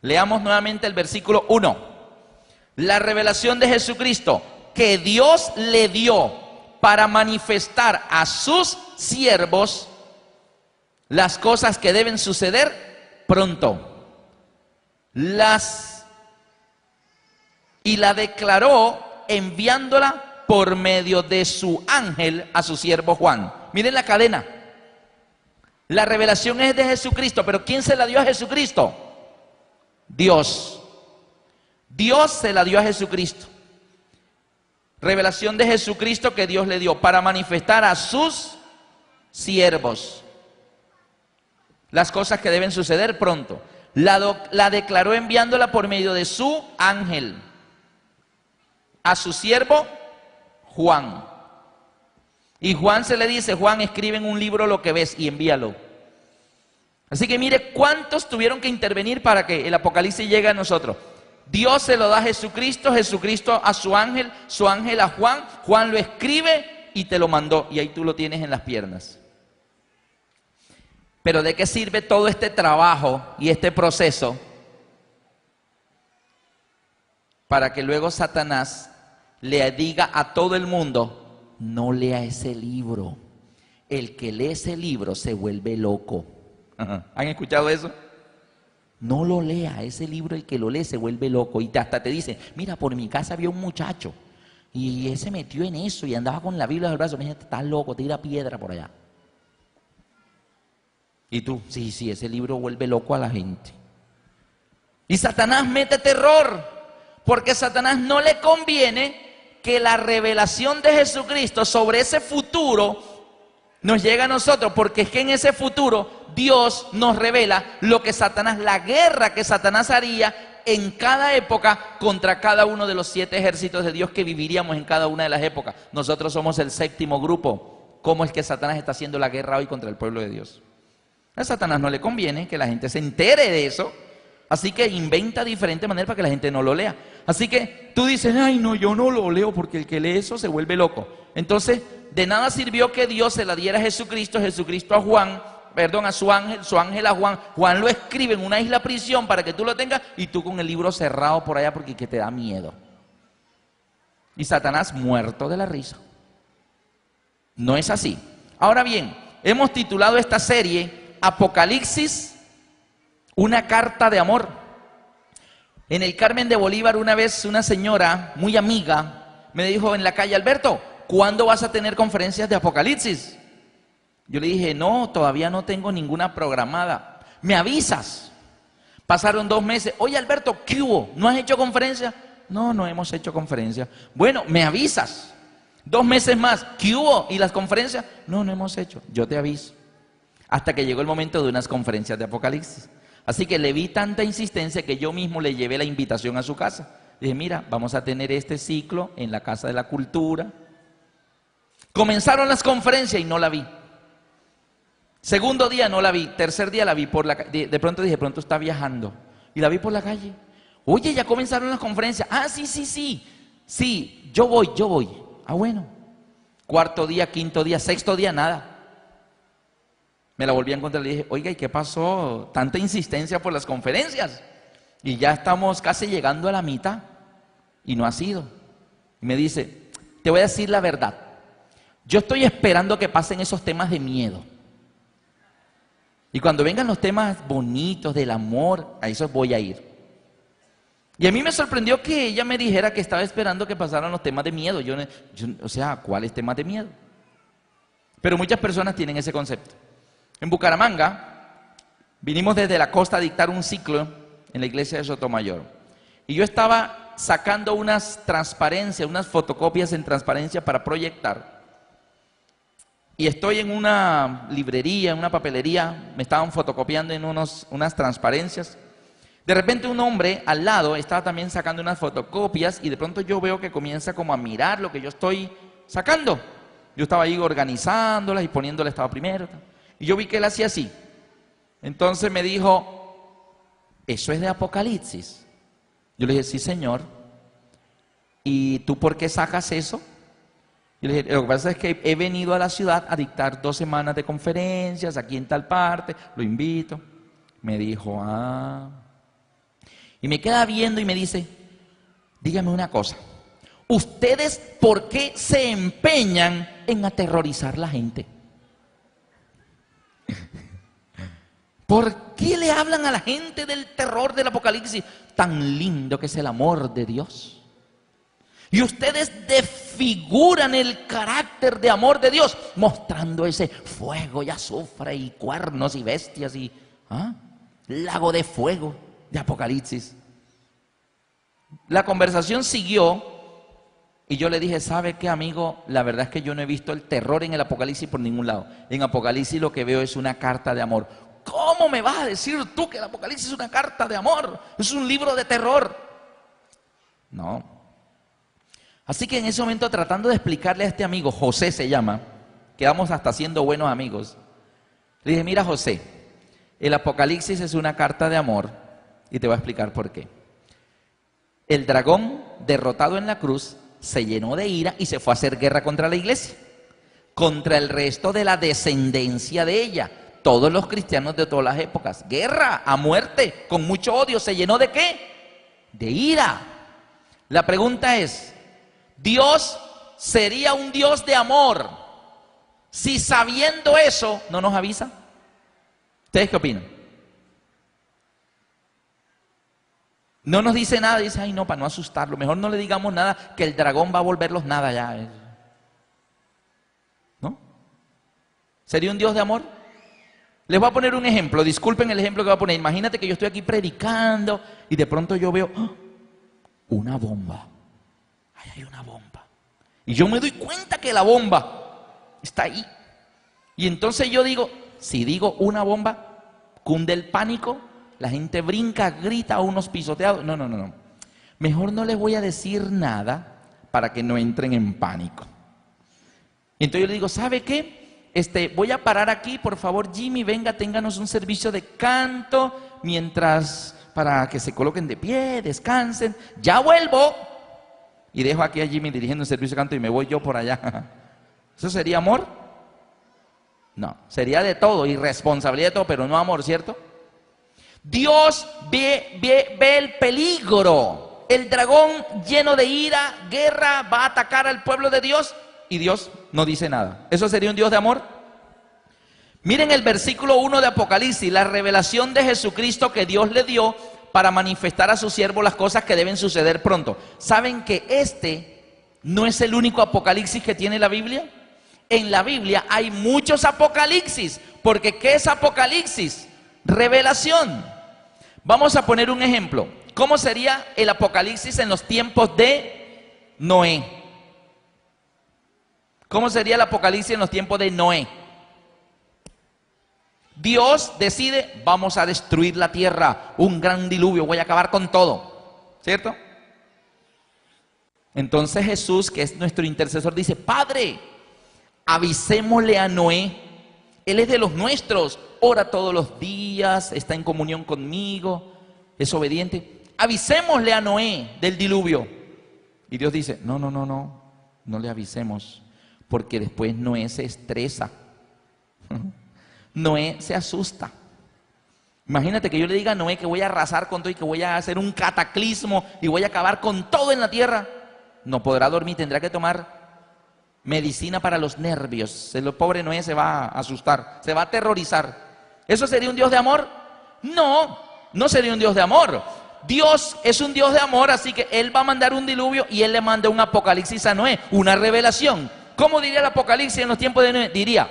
Leamos nuevamente el versículo 1. La revelación de Jesucristo que Dios le dio para manifestar a sus siervos las cosas que deben suceder pronto. Y la declaró enviándola por medio de su ángel a su siervo Juan. Miren la cadena. La revelación es de Jesucristo, pero ¿quién se la dio a Jesucristo? Dios. Dios se la dio a Jesucristo. Revelación de Jesucristo que Dios le dio para manifestar a sus siervos las cosas que deben suceder pronto. La declaró enviándola por medio de su ángel a su siervo Juan. Y Juan se le dice: Juan, escribe en un libro lo que ves y envíalo. Así que mire cuántos tuvieron que intervenir para que el Apocalipsis llegue a nosotros. Dios se lo da a Jesucristo, Jesucristo a su ángel a Juan, Juan lo escribe y te lo mandó, y ahí tú lo tienes en las piernas. Pero ¿de qué sirve todo este trabajo y este proceso para que luego Satanás le diga a todo el mundo: no lea ese libro? El que lee ese libro se vuelve loco. ¿Han escuchado eso? No lo lea, ese libro el que lo lee se vuelve loco. Y hasta te dice: mira, por mi casa había un muchacho y él se metió en eso y andaba con la Biblia en el brazo. Mira, estás loco, tira piedra por allá. Y tú: sí, ese libro vuelve loco a la gente. Y Satanás mete terror, porque a Satanás no le conviene que la revelación de Jesucristo sobre ese futuro nos llegue a nosotros, porque es que en ese futuro Dios nos revela lo que Satanás, la guerra que Satanás haría en cada época contra cada uno de los 7 ejércitos de Dios que viviríamos en cada una de las épocas. Nosotros somos el 7º grupo. ¿Cómo es que Satanás está haciendo la guerra hoy contra el pueblo de Dios? A Satanás no le conviene que la gente se entere de eso, así que inventa diferentes maneras para que la gente no lo lea. Así que tú dices: ay no, yo no lo leo, porque el que lee eso se vuelve loco. Entonces, de nada sirvió que Dios se la diera a Jesucristo, Jesucristo a Juan, a su ángel a Juan. Juan lo escribe en una isla prisión para que tú lo tengas, y tú con el libro cerrado por allá porque que te da miedo. Y Satanás muerto de la risa. No es así. Ahora bien, hemos titulado esta serie Apocalipsis, una carta de amor. En el Carmen de Bolívar, una vez una señora muy amiga me dijo en la calle: Alberto, ¿cuándo vas a tener conferencias de Apocalipsis? Yo le dije: no, todavía no tengo ninguna programada. ¿Me avisas? Pasaron 2 meses. Oye, Alberto, ¿qué hubo? ¿No has hecho conferencia? No, no hemos hecho conferencia. Bueno, ¿me avisas? 2 meses más. ¿Qué hubo? ¿Y las conferencias? No, no hemos hecho. Yo te aviso. Hasta que llegó el momento de unas conferencias de Apocalipsis. Así que le vi tanta insistencia que yo mismo le llevé la invitación a su casa. Le dije: mira, vamos a tener este ciclo en la Casa de la Cultura. Comenzaron las conferencias y no la vi. Segundo día no la vi. Tercer día la vi por la calle. De pronto dije: pronto está viajando. Y la vi por la calle. Oye, ya comenzaron las conferencias. Ah, sí. Sí, yo voy. Ah, bueno. 4.º día, 5.º día, 6.º día, nada. Me la volví a encontrar y le dije: oiga, ¿y qué pasó? Tanta insistencia por las conferencias. Y ya estamos casi llegando a la mitad y no ha sido. Y me dice: te voy a decir la verdad. Yo estoy esperando que pasen esos temas de miedo. Y cuando vengan los temas bonitos del amor, a esos voy a ir. Y a mí me sorprendió que ella me dijera que estaba esperando que pasaran los temas de miedo. O sea, ¿cuáles temas de miedo? Pero muchas personas tienen ese concepto. En Bucaramanga, vinimos desde la costa a dictar un ciclo en la iglesia de Sotomayor. Y yo estaba sacando unas transparencias, unas fotocopias en transparencia para proyectar. Y estoy en una librería, en una papelería, me estaban fotocopiando en unas transparencias. De repente un hombre al lado estaba también sacando unas fotocopias y de pronto yo veo que comienza como a mirar lo que yo estoy sacando. Yo estaba ahí organizándolas y poniéndolas, estaba primero. Y yo vi que él hacía así. Entonces me dijo: ¿eso es de Apocalipsis? Yo le dije: sí, señor. ¿Y tú por qué sacas eso? Yo le dije: lo que pasa es que he venido a la ciudad a dictar 2 semanas de conferencias aquí en tal parte, lo invito. Me dijo: ah. Y me queda viendo y me dice: dígame una cosa, ¿Ustedes por qué se empeñan en aterrorizar a la gente? ¿Por qué le hablan a la gente del terror del Apocalipsis? Tan lindo que es el amor de Dios. Y ustedes desfiguran el carácter de amor de Dios, mostrando ese fuego y azufre y cuernos y bestias y lago de fuego de Apocalipsis. La conversación siguió y yo le dije, ¿sabe qué, amigo? La verdad es que yo no he visto el terror en el Apocalipsis por ningún lado. En Apocalipsis lo que veo es una carta de amor. ¿Cómo me vas a decir tú que el Apocalipsis es una carta de amor? Es un libro de terror. No. Así que en ese momento, tratando de explicarle a este amigo, José se llama, quedamos hasta siendo buenos amigos, le dije, mira José, el Apocalipsis es una carta de amor y te voy a explicar por qué. El dragón derrotado en la cruz se llenó de ira y se fue a hacer guerra contra la iglesia, contra el resto de la descendencia de ella, todos los cristianos de todas las épocas. Guerra a muerte, con mucho odio. ¿Se llenó de qué? De ira. La pregunta es, Dios sería un Dios de amor si sabiendo eso no nos avisa. ¿Ustedes qué opinan? No nos dice nada, dice, ay no, para no asustarlo, mejor no le digamos nada, que el dragón va a volverlos nada ya. ¿No? ¿Sería un Dios de amor? Les voy a poner un ejemplo, disculpen el ejemplo que voy a poner. Imagínate que yo estoy aquí predicando y de pronto yo veo una bomba. Ahí hay una bomba. Y yo me doy cuenta que la bomba está ahí. Y entonces yo digo, si digo una bomba, cunde el pánico, la gente brinca, grita a unos pisoteados. No. Mejor no les voy a decir nada para que no entren en pánico. Y entonces yo le digo, ¿sabe qué? Voy a parar aquí, por favor, Jimmy, venga, ténganos un servicio de canto mientras, para que se coloquen de pie, descansen. Ya vuelvo. Y dejo aquí a Jimmy dirigiendo un servicio de canto y me voy yo por allá. ¿Eso sería amor? No, sería de todo, irresponsabilidad de todo, pero no amor, ¿cierto? Dios ve el peligro. El dragón lleno de ira, guerra, va a atacar al pueblo de Dios y Dios no dice nada. ¿Eso sería un Dios de amor? Miren el versículo 1 de Apocalipsis, la revelación de Jesucristo que Dios le dio para manifestar a su siervo las cosas que deben suceder pronto. ¿Saben que este no es el único Apocalipsis que tiene la Biblia? En la Biblia hay muchos Apocalipsis, porque ¿qué es Apocalipsis? Revelación. Vamos a poner un ejemplo. ¿Cómo sería el Apocalipsis en los tiempos de Noé? ¿Cómo sería el Apocalipsis en los tiempos de Noé? Dios decide, vamos a destruir la tierra, un gran diluvio, voy a acabar con todo, ¿cierto? Entonces Jesús, que es nuestro intercesor, dice, Padre, avisémosle a Noé, él es de los nuestros, ora todos los días, está en comunión conmigo, es obediente, avisémosle a Noé del diluvio. Y Dios dice, no le avisemos, porque después Noé se estresa. Noé se asusta. Imagínate que yo le diga a Noé que voy a arrasar con todo y que voy a hacer un cataclismo y voy a acabar con todo en la tierra. No podrá dormir, tendrá que tomar medicina para los nervios. El pobre Noé se va a asustar, se va a aterrorizar. ¿Eso sería un Dios de amor? No sería un Dios de amor. Dios es un Dios de amor, así que Él va a mandar un diluvio y Él le manda un Apocalipsis a Noé, una revelación. ¿Cómo diría el Apocalipsis en los tiempos de Noé? Diría,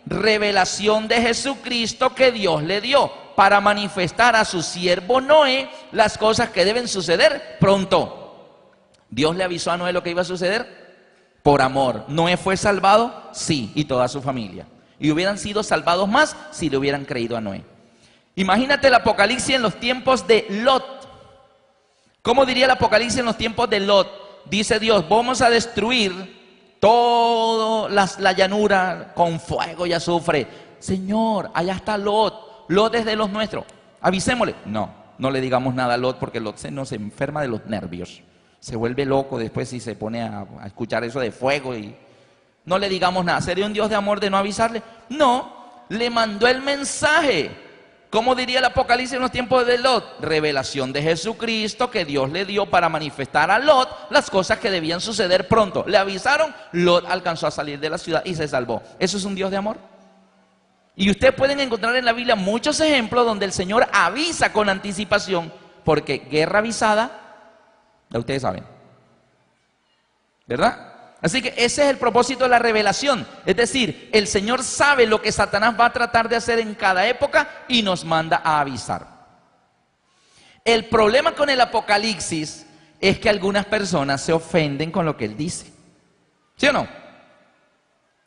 revelación de Jesucristo que Dios le dio para manifestar a su siervo Noé las cosas que deben suceder pronto. Dios le avisó a Noé lo que iba a suceder por amor. ¿Noé fue salvado? Sí, y toda su familia. Y hubieran sido salvados más si le hubieran creído a Noé. Imagínate el Apocalipsis en los tiempos de Lot. ¿Cómo diría el Apocalipsis en los tiempos de Lot? Dice Dios, vamos a destruir toda la llanura con fuego y azufre. Señor, allá está Lot. Lot es de los nuestros. Avisémosle. No le digamos nada a Lot porque Lot se enferma de los nervios. Se vuelve loco después si se pone a escuchar eso de fuego y no le digamos nada. ¿Sería un Dios de amor de no avisarle? No, le mandó el mensaje. ¿Cómo diría el Apocalipsis en los tiempos de Lot? Revelación de Jesucristo que Dios le dio para manifestar a Lot las cosas que debían suceder pronto. Le avisaron, Lot alcanzó a salir de la ciudad y se salvó. ¿Eso es un Dios de amor? Y ustedes pueden encontrar en la Biblia muchos ejemplos donde el Señor avisa con anticipación, porque guerra avisada, ya ustedes saben, ¿verdad? Así que ese es el propósito de la revelación. Es decir, el Señor sabe lo que Satanás va a tratar de hacer en cada época y nos manda a avisar. El problema con el Apocalipsis es que algunas personas se ofenden con lo que él dice. ¿Sí o no?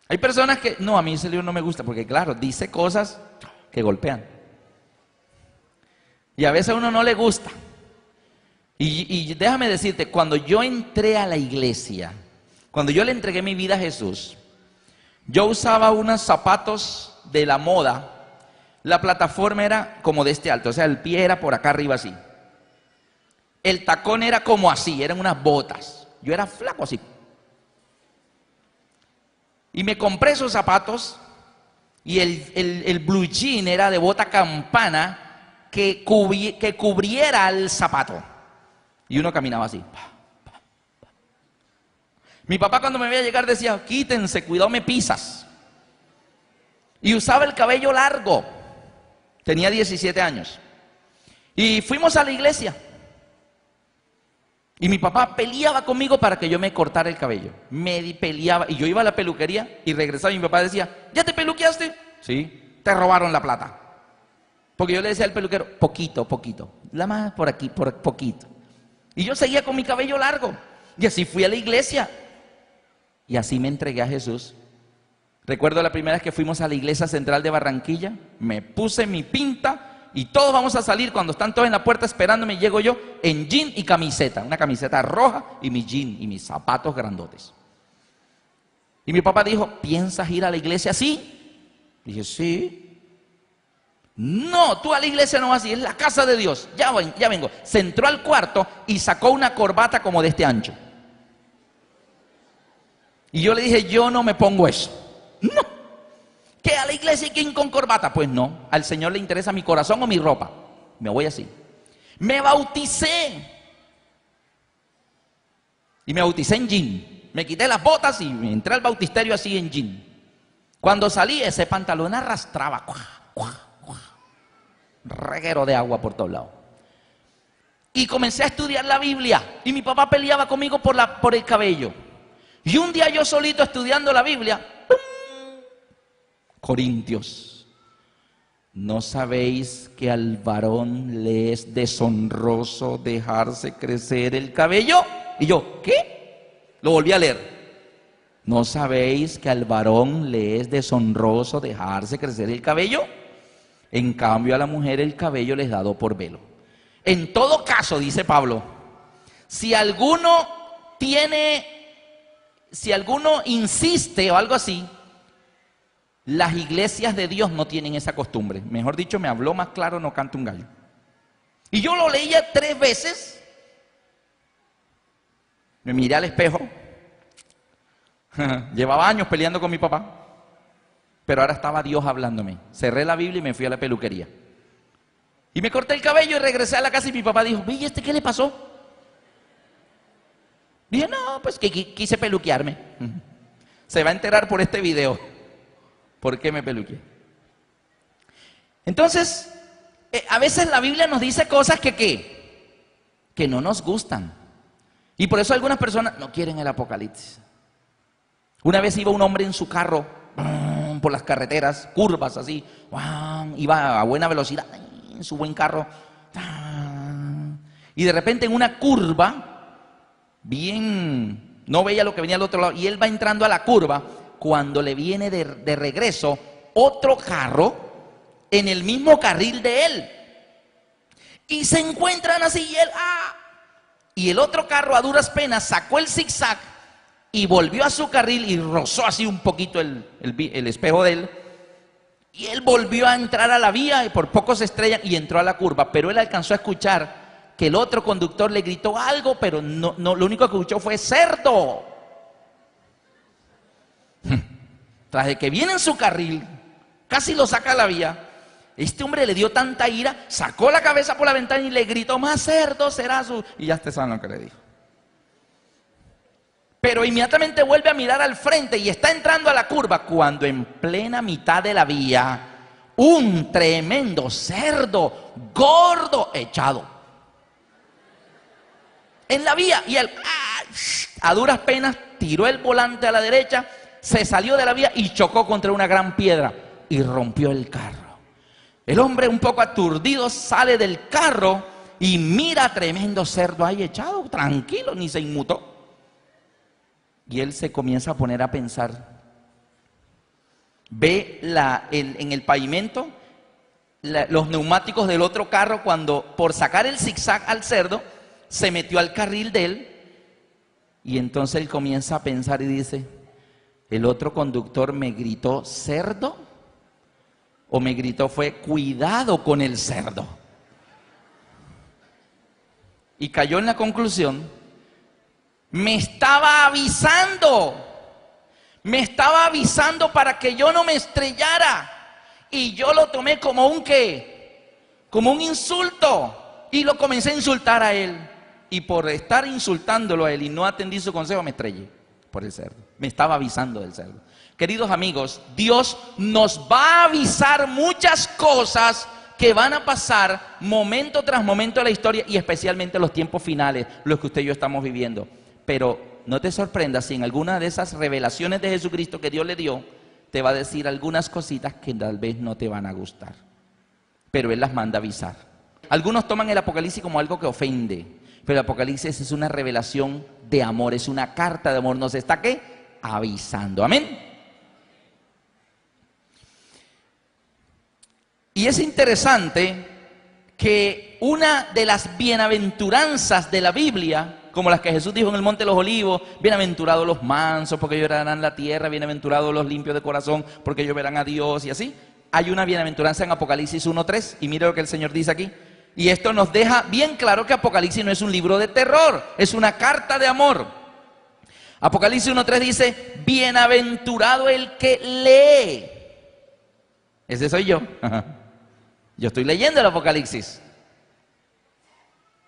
Hay personas que, no, a mí ese libro no me gusta porque claro, dice cosas que golpean. Y a veces a uno no le gusta. Y déjame decirte, cuando yo entré a la iglesia, cuando yo le entregué mi vida a Jesús, yo usaba unos zapatos de la moda. La plataforma era como de este alto, o sea, el pie era por acá arriba así. El tacón era como así, eran unas botas. Yo era flaco así. Y me compré esos zapatos y el blue jean era de bota campana que cubriera el zapato. Y uno caminaba así. Mi papá cuando me veía llegar decía, quítense, cuidado me pisas. Y usaba el cabello largo. Tenía 17 años. Y fuimos a la iglesia. Y mi papá peleaba conmigo para que yo me cortara el cabello. Me peleaba. Y yo iba a la peluquería y regresaba y mi papá decía, ¿ya te peluqueaste? Sí, te robaron la plata. Porque yo le decía al peluquero, poquito, poquito. La más por aquí, por poquito. Y yo seguía con mi cabello largo. Y así fui a la iglesia. Y así me entregué a Jesús. Recuerdo la primera vez que fuimos a la iglesia central de Barranquilla. Me puse mi pinta y todos vamos a salir. Cuando están todos en la puerta esperándome, llego yo en jean y camiseta. Una camiseta roja y mi jean y mis zapatos grandotes. Y mi papá dijo, ¿piensas ir a la iglesia así? Dije, sí. No, tú a la iglesia no vas así, es la casa de Dios. Ya vengo. Se entró al cuarto y sacó una corbata como de este ancho. Y yo le dije, yo no me pongo eso. No. ¿Qué a la iglesia y quién con corbata? Pues no, al Señor le interesa mi corazón o mi ropa. Me voy así. Me bauticé. Y me bauticé en jean. Me quité las botas y me entré al bautisterio así en jean. Cuando salí, ese pantalón arrastraba. Reguero de agua por todos lados. Y comencé a estudiar la Biblia. Y mi papá peleaba conmigo por el cabello. Y un día yo solito estudiando la Biblia, ¡pum! Corintios, ¿no sabéis que al varón le es deshonroso dejarse crecer el cabello? Y yo, ¿qué? Lo volví a leer. ¿No sabéis que al varón le es deshonroso dejarse crecer el cabello? En cambio a la mujer el cabello le es dado por velo. En todo caso, dice Pablo, si alguno insiste o algo así, las iglesias de Dios no tienen esa costumbre. Mejor dicho, me habló más claro, no canta un gallo. Y yo lo leía 3 veces. Me miré al espejo. Llevaba años peleando con mi papá. Pero ahora estaba Dios hablándome. Cerré la Biblia y me fui a la peluquería. Y me corté el cabello y regresé a la casa y mi papá dijo, ¿y qué le pasó? Dije, no, pues que quise peluquearme. Se va a enterar por este video por qué me peluqueé. Entonces, a veces la Biblia nos dice cosas que no nos gustan. Y por eso algunas personas no quieren el Apocalipsis. Una vez iba un hombre en su carro por las carreteras, curvas así, iba a buena velocidad en su buen carro. Y de repente en una curva, no veía lo que venía al otro lado, y él va entrando a la curva, cuando le viene de regreso otro carro en el mismo carril de él. Y se encuentran así y el otro carro a duras penas sacó el zigzag y volvió a su carril y rozó así un poquito el espejo de él. Y él volvió a entrar a la vía y por poco se estrellan y entró a la curva, pero él alcanzó a escuchar que el otro conductor le gritó algo, pero no, lo único que escuchó fue cerdo. Tras de que viene en su carril, casi lo saca a la vía, Este hombre le dio tanta ira, sacó la cabeza por la ventana y le gritó, más cerdo será su... Y ya ustedes saben lo que le dijo. Pero inmediatamente vuelve a mirar al frente y está entrando a la curva cuando en plena mitad de la vía, un tremendo cerdo gordo echado en la vía. Y él, a duras penas, tiró el volante a la derecha, se salió de la vía y chocó contra una gran piedra y rompió el carro. El hombre, un poco aturdido, sale del carro y mira a tremendo cerdo ahí echado, tranquilo, ni se inmutó. Y él se comienza a poner a pensar. Ve en el pavimento los neumáticos del otro carro cuando, por sacar el zigzag al cerdo, se metió al carril de él. Y entonces él comienza a pensar y dice, ¿el otro conductor me gritó cerdo? ¿O me gritó fue cuidado con el cerdo? Y cayó en la conclusión, me estaba avisando para que yo no me estrellara. Y yo lo tomé como un ¿qué? Como un insulto. Y lo comencé a insultar a él. Y por estar insultándolo a él y no atendí su consejo, me estrellé por el cerdo. Me estaba avisando del cerdo. Queridos amigos, Dios nos va a avisar muchas cosas que van a pasar momento tras momento de la historia y especialmente los tiempos finales, los que usted y yo estamos viviendo. Pero no te sorprendas si en alguna de esas revelaciones de Jesucristo que Dios le dio, te va a decir algunas cositas que tal vez no te van a gustar. Pero Él las manda a avisar. Algunos toman el Apocalipsis como algo que ofende, pero el Apocalipsis es una revelación de amor, es una carta de amor. Nos está ¿qué? Avisando. Amén. Y es interesante que una de las bienaventuranzas de la Biblia, como las que Jesús dijo en el Monte de los Olivos, bienaventurados los mansos porque ellos heredarán la tierra, bienaventurados los limpios de corazón porque ellos verán a Dios y así. Hay una bienaventuranza en Apocalipsis 1:3 y mire lo que el Señor dice aquí. Y esto nos deja bien claro que Apocalipsis no es un libro de terror, es una carta de amor. Apocalipsis 1:3 dice, bienaventurado el que lee. Ese soy yo. Yo estoy leyendo el Apocalipsis.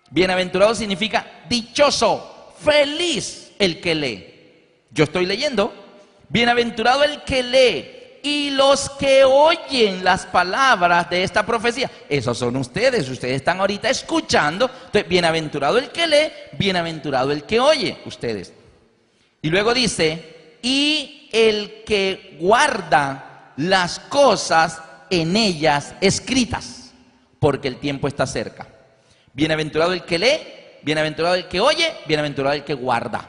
Bienaventurado significa dichoso, feliz el que lee. Yo estoy leyendo. Bienaventurado el que lee y los que oyen las palabras de esta profecía. Esos son ustedes están ahorita escuchando. Entonces, bienaventurado el que lee, bienaventurado el que oye, ustedes. Y luego dice, y el que guarda las cosas en ellas escritas, porque el tiempo está cerca. Bienaventurado el que lee, bienaventurado el que oye, bienaventurado el que guarda.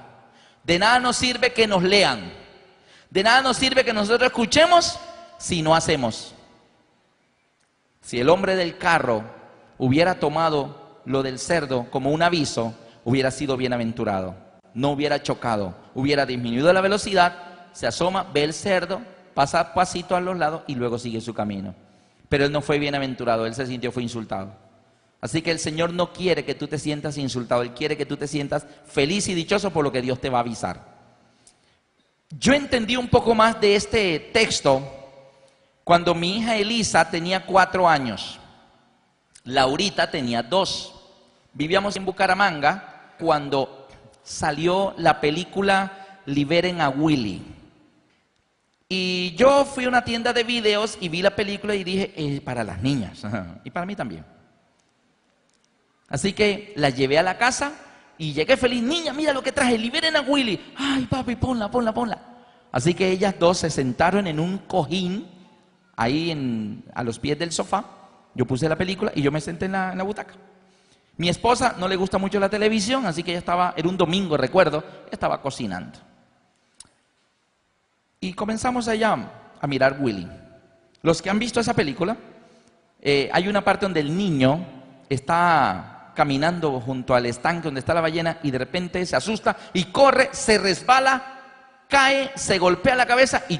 De nada nos sirve que nos lean, de nada nos sirve que nosotros escuchemos si no hacemos. Si el hombre del carro hubiera tomado lo del cerdo como un aviso, hubiera sido bienaventurado, no hubiera chocado, hubiera disminuido la velocidad, se asoma, ve el cerdo, pasa pasito a los lados y luego sigue su camino. Pero él no fue bienaventurado, él se sintió, fue insultado. Así que el Señor no quiere que tú te sientas insultado, Él quiere que tú te sientas feliz y dichoso por lo que Dios te va a avisar. Yo entendí un poco más de este texto cuando mi hija Elisa tenía 4 años. Laurita tenía 2. Vivíamos en Bucaramanga cuando salió la película Liberen a Willy. Y yo fui a una tienda de videos y vi la película y dije, para las niñas, y para mí también. Así que la llevé a la casa y llegué feliz, niña, mira lo que traje, liberen a Willy. Ay, papi, ponla. Así que ellas dos se sentaron en un cojín, ahí a los pies del sofá. Yo puse la película y yo me senté en la butaca. Mi esposa no le gusta mucho la televisión, así que ella era un domingo, recuerdo, estaba cocinando. Y comenzamos allá a mirar Willy. Los que han visto esa película, hay una parte donde el niño está caminando junto al estanque donde está la ballena y de repente se asusta y corre, se resbala, cae, se golpea la cabeza y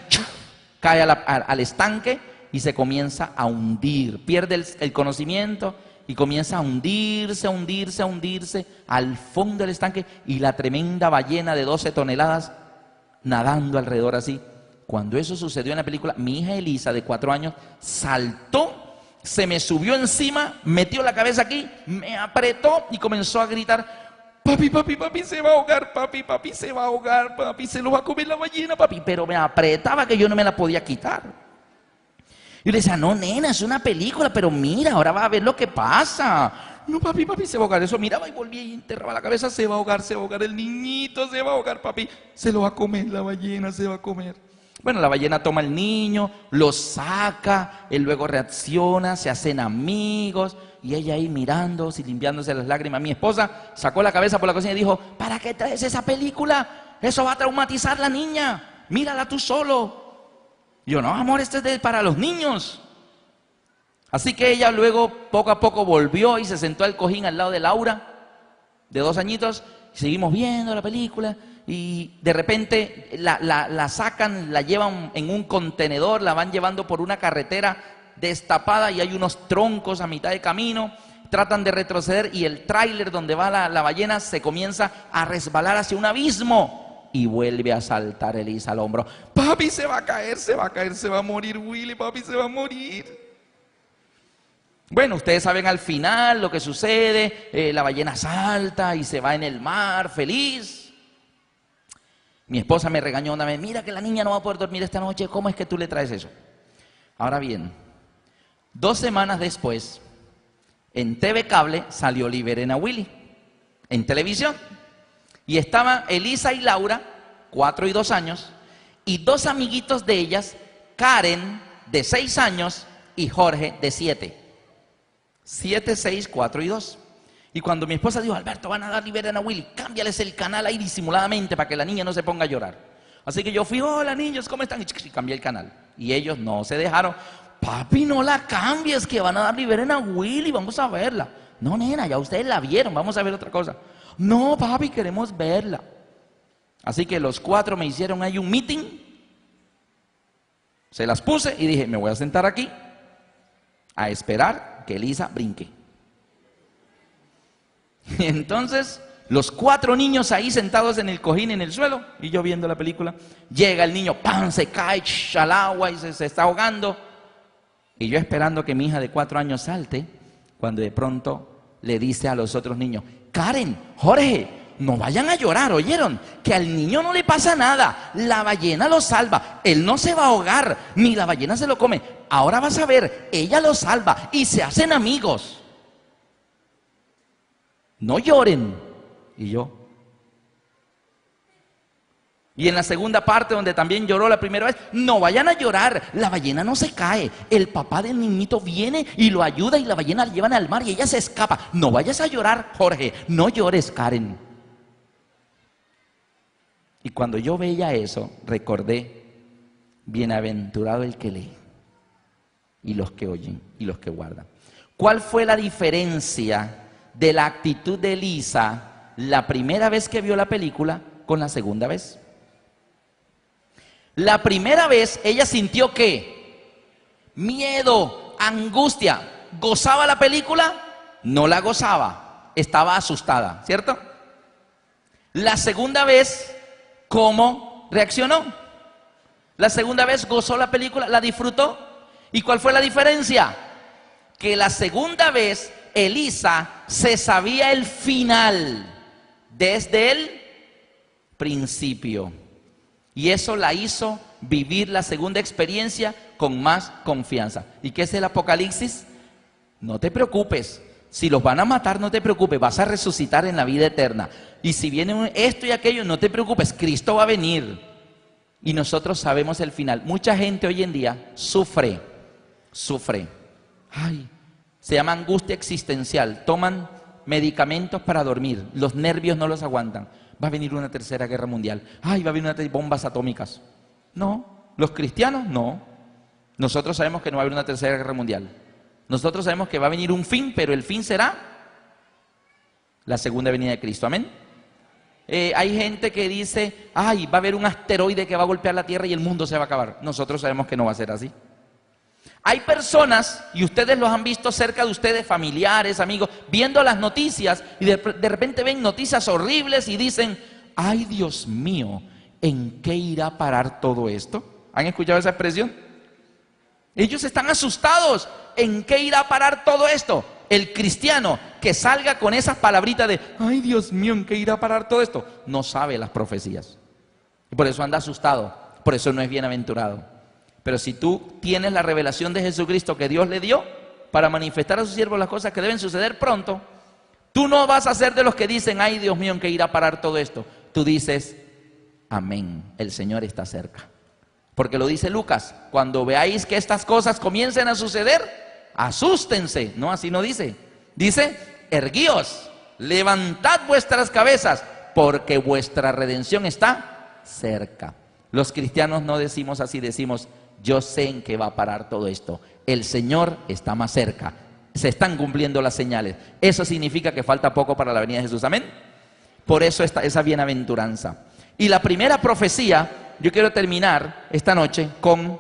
cae al estanque y se comienza a hundir, pierde el conocimiento y comienza a hundirse al fondo del estanque y la tremenda ballena de 12 toneladas nadando alrededor así. Cuando eso sucedió en la película, mi hija Elisa de 4 años saltó se me subió encima, metió la cabeza aquí, me apretó y comenzó a gritar: papi, papi, papi, se va a ahogar, papi, papi, se va a ahogar, papi, se lo va a comer la ballena, papi. Pero me apretaba que yo no me la podía quitar. Y le decía: no, nena, es una película, pero mira, ahora vas a ver lo que pasa. No, papi, papi, se va a ahogar. Eso miraba y volvía y enterraba la cabeza: se va a ahogar el niñito, se va a ahogar, papi. Se lo va a comer la ballena, se va a comer. Bueno, la ballena toma al niño, lo saca, él luego reacciona, se hacen amigos, y ella ahí mirando y limpiándose las lágrimas. Mi esposa sacó la cabeza por la cocina y dijo: ¿para qué traes esa película? Eso va a traumatizar a la niña, mírala tú solo. Yo: no, amor, esto es para los niños. Así que ella luego poco a poco volvió y se sentó al cojín al lado de Laura, de 2 añitos, y seguimos viendo la película. Y de repente la sacan, la llevan en un contenedor, la van llevando por una carretera destapada y hay unos troncos a mitad de camino. Tratan de retroceder y el tráiler donde va la ballena se comienza a resbalar hacia un abismo y vuelve a saltar Elisa al hombro. Papi, se va a caer, se va a caer, se va a morir Willy, papi, se va a morir. Bueno, ustedes saben al final lo que sucede. La ballena salta y se va en el mar feliz. Mi esposa me regañó una vez: mira que la niña no va a poder dormir esta noche, ¿cómo es que tú le traes eso? Ahora bien, 2 semanas después, en TV Cable salió Liberen a Willy, en televisión. Y estaban Elisa y Laura, 4 y 2 años, y 2 amiguitos de ellas, Karen, de 6 años, y Jorge, de 7. 7, 6, 4 y 2. Y cuando mi esposa dijo: Alberto, van a dar Liberen a Willy, cámbiales el canal ahí disimuladamente para que la niña no se ponga a llorar. Así que yo fui: hola niños, ¿cómo están? Y cambié el canal. Y ellos no se dejaron. Papi, no la cambies, que van a dar Liberen a Willy, vamos a verla. No, nena, ya ustedes la vieron, vamos a ver otra cosa. No, papi, queremos verla. Así que los 4 me hicieron ahí un meeting. Se las puse y dije: me voy a sentar aquí a esperar que Elisa brinque. Y entonces los 4 niños ahí sentados en el cojín en el suelo y yo viendo la película. Llega el niño, ¡pam!, se cae al agua y se está ahogando. Y yo esperando que mi hija de 4 años salte, cuando de pronto le dice a los otros niños: Karen, Jorge, no vayan a llorar, ¿oyeron? Que al niño no le pasa nada, la ballena lo salva, él no se va a ahogar, ni la ballena se lo come. Ahora vas a ver, ella lo salva y se hacen amigos. No lloren. Y yo. Y en la segunda parte, donde también lloró la primera vez: no vayan a llorar, la ballena no se cae, el papá del niñito viene y lo ayuda y la ballena la llevan al mar y ella se escapa. No vayas a llorar, Jorge, no llores, Karen. Y cuando yo veía eso, recordé: bienaventurado el que lee, y los que oyen, y los que guardan. ¿Cuál fue la diferencia de la actitud de Elisa la primera vez que vio la película con la segunda vez? La primera vez ella sintió ¿qué? Miedo, angustia. ¿Gozaba la película? No la gozaba, estaba asustada, ¿cierto? La segunda vez, ¿cómo reaccionó? La segunda vez gozó la película, la disfrutó. ¿Y cuál fue la diferencia? Que la segunda vez Elisa se sabía el final desde el principio. Y eso la hizo vivir la segunda experiencia con más confianza. ¿Y qué es el Apocalipsis? No te preocupes. Si los van a matar, no te preocupes. Vas a resucitar en la vida eterna. Y si viene esto y aquello, no te preocupes. Cristo va a venir. Y nosotros sabemos el final. Mucha gente hoy en día sufre. Ay, se llama angustia existencial. Toman medicamentos para dormir. Los nervios no los aguantan. Va a venir una tercera guerra mundial. Ay, va a venir bombas atómicas. No, los cristianos no. Nosotros sabemos que no va a haber una tercera guerra mundial. Nosotros sabemos que va a venir un fin, pero el fin será la segunda venida de Cristo. Amén. Hay gente que dice: ay, va a haber un asteroide que va a golpear la Tierra y el mundo se va a acabar. Nosotros sabemos que no va a ser así. Hay personas, y ustedes los han visto cerca de ustedes, familiares, amigos, viendo las noticias y de repente ven noticias horribles y dicen: ay, Dios mío, ¿en qué irá a parar todo esto? ¿Han escuchado esa expresión? Ellos están asustados. ¿En qué irá a parar todo esto? El cristiano que salga con esas palabritas de, ay Dios mío, ¿en qué irá a parar todo esto? No sabe las profecías. Y por eso anda asustado, por eso no es bienaventurado. Pero si tú tienes la revelación de Jesucristo que Dios le dio para manifestar a sus siervos las cosas que deben suceder pronto, tú no vas a ser de los que dicen, ay Dios mío, ¿en qué irá a parar todo esto? Tú dices, amén, el Señor está cerca. Porque lo dice Lucas, cuando veáis que estas cosas comiencen a suceder, asústense. No, así no dice. Dice, erguíos, levantad vuestras cabezas, porque vuestra redención está cerca. Los cristianos no decimos así, decimos, yo sé en qué va a parar todo esto. El Señor está más cerca. Se están cumpliendo las señales. Eso significa que falta poco para la venida de Jesús. Amén. Por eso está esa bienaventuranza. Y la primera profecía, yo quiero terminar esta noche con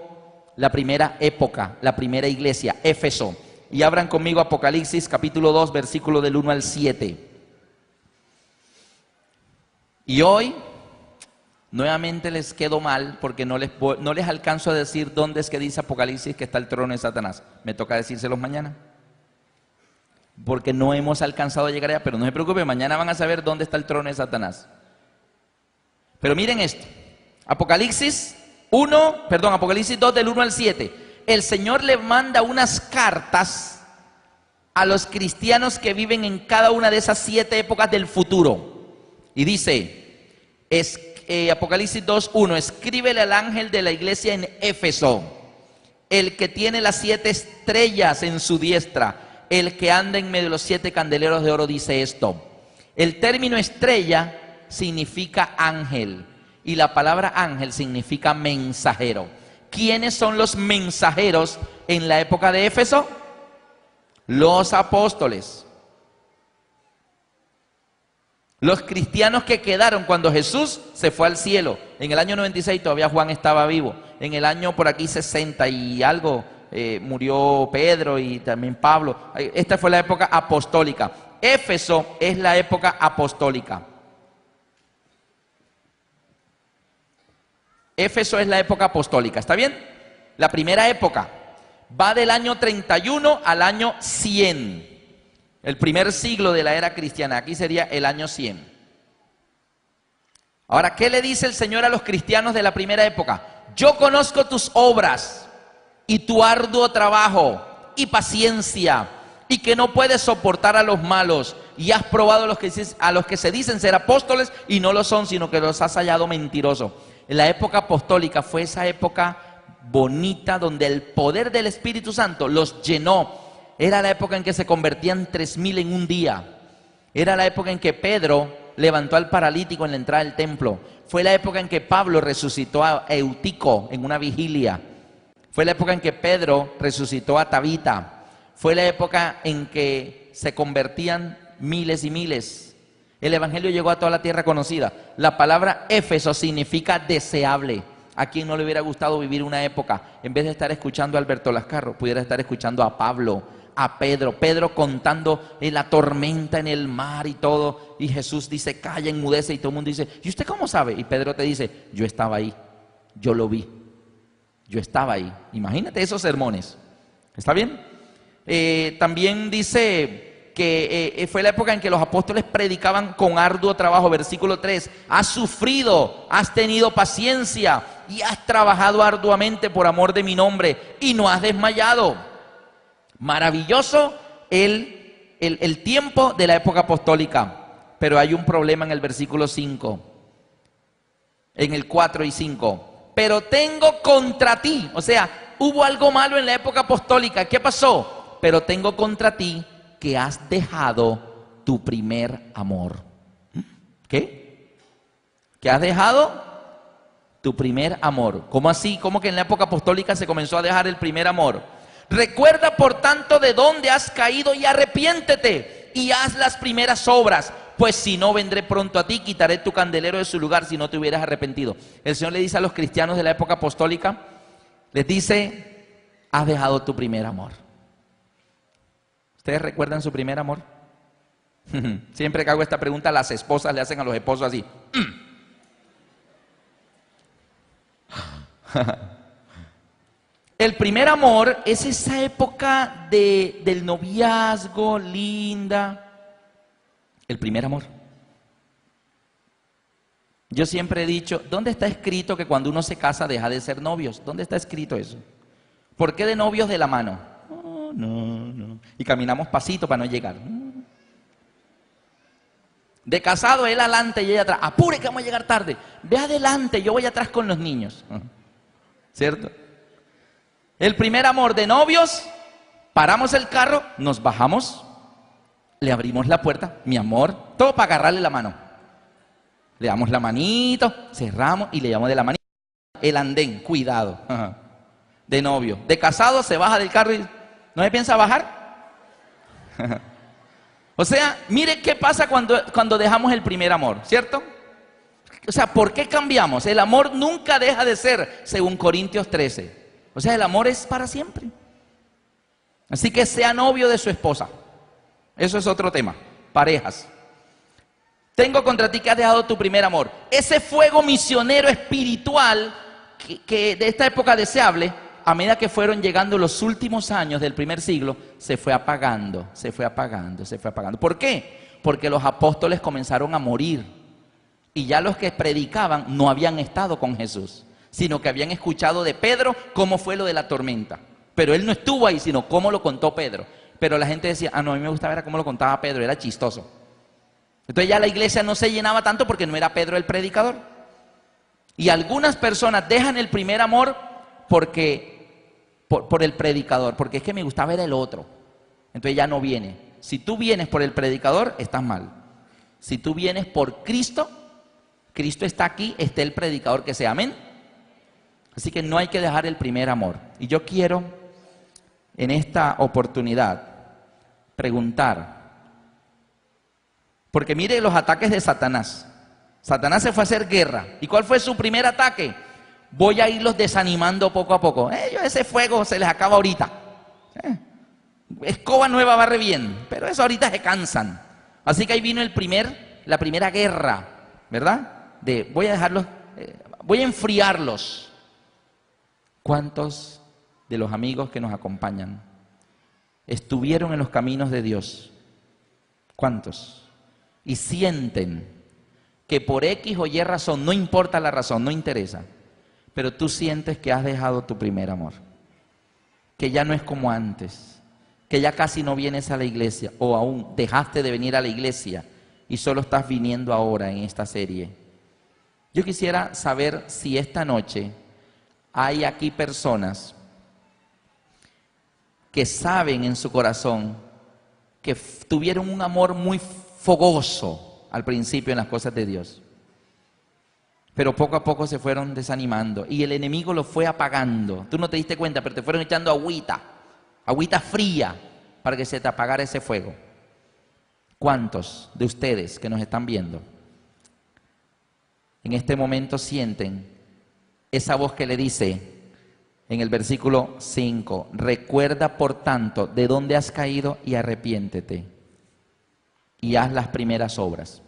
la primera época, la primera iglesia, Éfeso. Y abran conmigo Apocalipsis capítulo 2, versículo del 1 al 7. Y hoy, nuevamente les quedo mal porque no les alcanzo a decir dónde es que dice Apocalipsis que está el trono de Satanás. Me toca decírselos mañana. Porque no hemos alcanzado a llegar allá, pero no se preocupe, mañana van a saber dónde está el trono de Satanás. Pero miren esto, Apocalipsis 2 del 1 al 7. El Señor le manda unas cartas a los cristianos que viven en cada una de esas 7 épocas del futuro. Y dice, Apocalipsis 2:1, escríbele al ángel de la iglesia en Éfeso, el que tiene las 7 estrellas en su diestra, el que anda en medio de los 7 candeleros de oro, dice esto. El término estrella significa ángel y la palabra ángel significa mensajero. ¿Quiénes son los mensajeros en la época de Éfeso? Los apóstoles. Los cristianos que quedaron cuando Jesús se fue al cielo. En el año 96 todavía Juan estaba vivo. En el año por aquí 60 y algo murió Pedro y también Pablo. Esta fue la época apostólica. Éfeso es la época apostólica. Éfeso es la época apostólica, ¿está bien? La primera época va del año 31 al año 100. El primer siglo de la era cristiana, aquí sería el año 100. Ahora, ¿qué le dice el Señor a los cristianos de la primera época? Yo conozco tus obras y tu arduo trabajo y paciencia, y que no puedes soportar a los malos, y has probado a los que se dicen ser apóstoles y no lo son, sino que los has hallado mentirosos. La época apostólica fue esa época bonita donde el poder del Espíritu Santo los llenó. Era la época en que se convertían 3,000 en un día. Era la época en que Pedro levantó al paralítico en la entrada del templo. Fue la época en que Pablo resucitó a Eutico en una vigilia. Fue la época en que Pedro resucitó a Tabita. Fue la época en que se convertían miles y miles. El evangelio llegó a toda la tierra conocida. La palabra Éfeso significa deseable. ¿A quién no le hubiera gustado vivir una época? En vez de estar escuchando a Alberto Lascarro, pudiera estar escuchando a Pablo, a Pedro. Pedro contando la tormenta en el mar y todo. Y Jesús dice, calla, enmudece. Y todo el mundo dice, ¿y usted cómo sabe? Y Pedro te dice, yo estaba ahí, yo lo vi. Yo estaba ahí. Imagínate esos sermones. ¿Está bien? También dice que fue la época en que los apóstoles predicaban con arduo trabajo. Versículo 3, has sufrido, has tenido paciencia y has trabajado arduamente por amor de mi nombre y no has desmayado. Maravilloso el tiempo de la época apostólica, pero hay un problema en el versículo 5, en el 4 y 5. Pero tengo contra ti, o sea, hubo algo malo en la época apostólica. ¿Qué pasó? Pero tengo contra ti que has dejado tu primer amor. ¿Qué? ¿Que has dejado tu primer amor? ¿Cómo así? ¿Cómo que en la época apostólica se comenzó a dejar el primer amor? Recuerda por tanto de dónde has caído y arrepiéntete y haz las primeras obras, pues si no vendré pronto a ti, quitaré tu candelero de su lugar si no te hubieras arrepentido. El Señor le dice a los cristianos de la época apostólica, les dice, has dejado tu primer amor. ¿Ustedes recuerdan su primer amor? Siempre que hago esta pregunta, las esposas le hacen a los esposos así. El primer amor es esa época del noviazgo, linda. El primer amor. Yo siempre he dicho, ¿dónde está escrito que cuando uno se casa deja de ser novios? ¿Dónde está escrito eso? ¿Por qué de novios de la mano? Oh, no. Y caminamos pasito para no llegar. De casado, él adelante y ella atrás. Apure que vamos a llegar tarde. Ve adelante, yo voy atrás con los niños. ¿Cierto? El primer amor de novios, paramos el carro, nos bajamos, le abrimos la puerta, mi amor, todo para agarrarle la mano. Le damos la manito, cerramos y le llamamos de la manito. El andén, cuidado. De novio. De casado se baja del carro y ¿no se piensa bajar? O sea, mire qué pasa cuando dejamos el primer amor, ¿cierto? O sea, ¿por qué cambiamos? El amor nunca deja de ser, según Corintios 13. O sea, el amor es para siempre. Así que sea novio de su esposa. Eso es otro tema. Parejas. Tengo contra ti que has dejado tu primer amor. Ese fuego misionero espiritual que de esta época deseable, a medida que fueron llegando los últimos años del primer siglo, se fue apagando, se fue apagando, se fue apagando. ¿Por qué? Porque los apóstoles comenzaron a morir y ya los que predicaban no habían estado con Jesús, sino que habían escuchado de Pedro cómo fue lo de la tormenta. Pero él no estuvo ahí, sino cómo lo contó Pedro. Pero la gente decía, no, a mí me gustaba ver cómo lo contaba Pedro, era chistoso. Entonces ya la iglesia no se llenaba tanto porque no era Pedro el predicador. Y algunas personas dejan el primer amor por el predicador, porque es que me gustaba ver el otro. Entonces ya no viene. Si tú vienes por el predicador, estás mal. Si tú vienes por Cristo, Cristo está aquí, está el predicador que sea. Amén. Así que no hay que dejar el primer amor. Y yo quiero en esta oportunidad preguntar, porque mire los ataques de Satanás. Satanás se fue a hacer guerra. ¿Y cuál fue su primer ataque? Voy a irlos desanimando poco a poco. Ese fuego se les acaba ahorita. Escoba nueva barre bien, pero eso ahorita se cansan. Así que ahí vino la primera guerra, ¿verdad? Voy a dejarlos, voy a enfriarlos. ¿Cuántos de los amigos que nos acompañan estuvieron en los caminos de Dios? ¿Cuántos? Y sienten que por X o Y razón, no importa la razón, no interesa, pero tú sientes que has dejado tu primer amor, que ya no es como antes, que ya casi no vienes a la iglesia, o aún dejaste de venir a la iglesia y solo estás viniendo ahora en esta serie. Yo quisiera saber si esta noche hay aquí personas que saben en su corazón que tuvieron un amor muy fogoso al principio en las cosas de Dios, pero poco a poco se fueron desanimando y el enemigo lo fue apagando. Tú no te diste cuenta, pero te fueron echando agüita fría para que se te apagara ese fuego. ¿Cuántos de ustedes que nos están viendo en este momento sienten esa voz que le dice en el versículo 5, recuerda por tanto de dónde has caído y arrepiéntete y haz las primeras obras?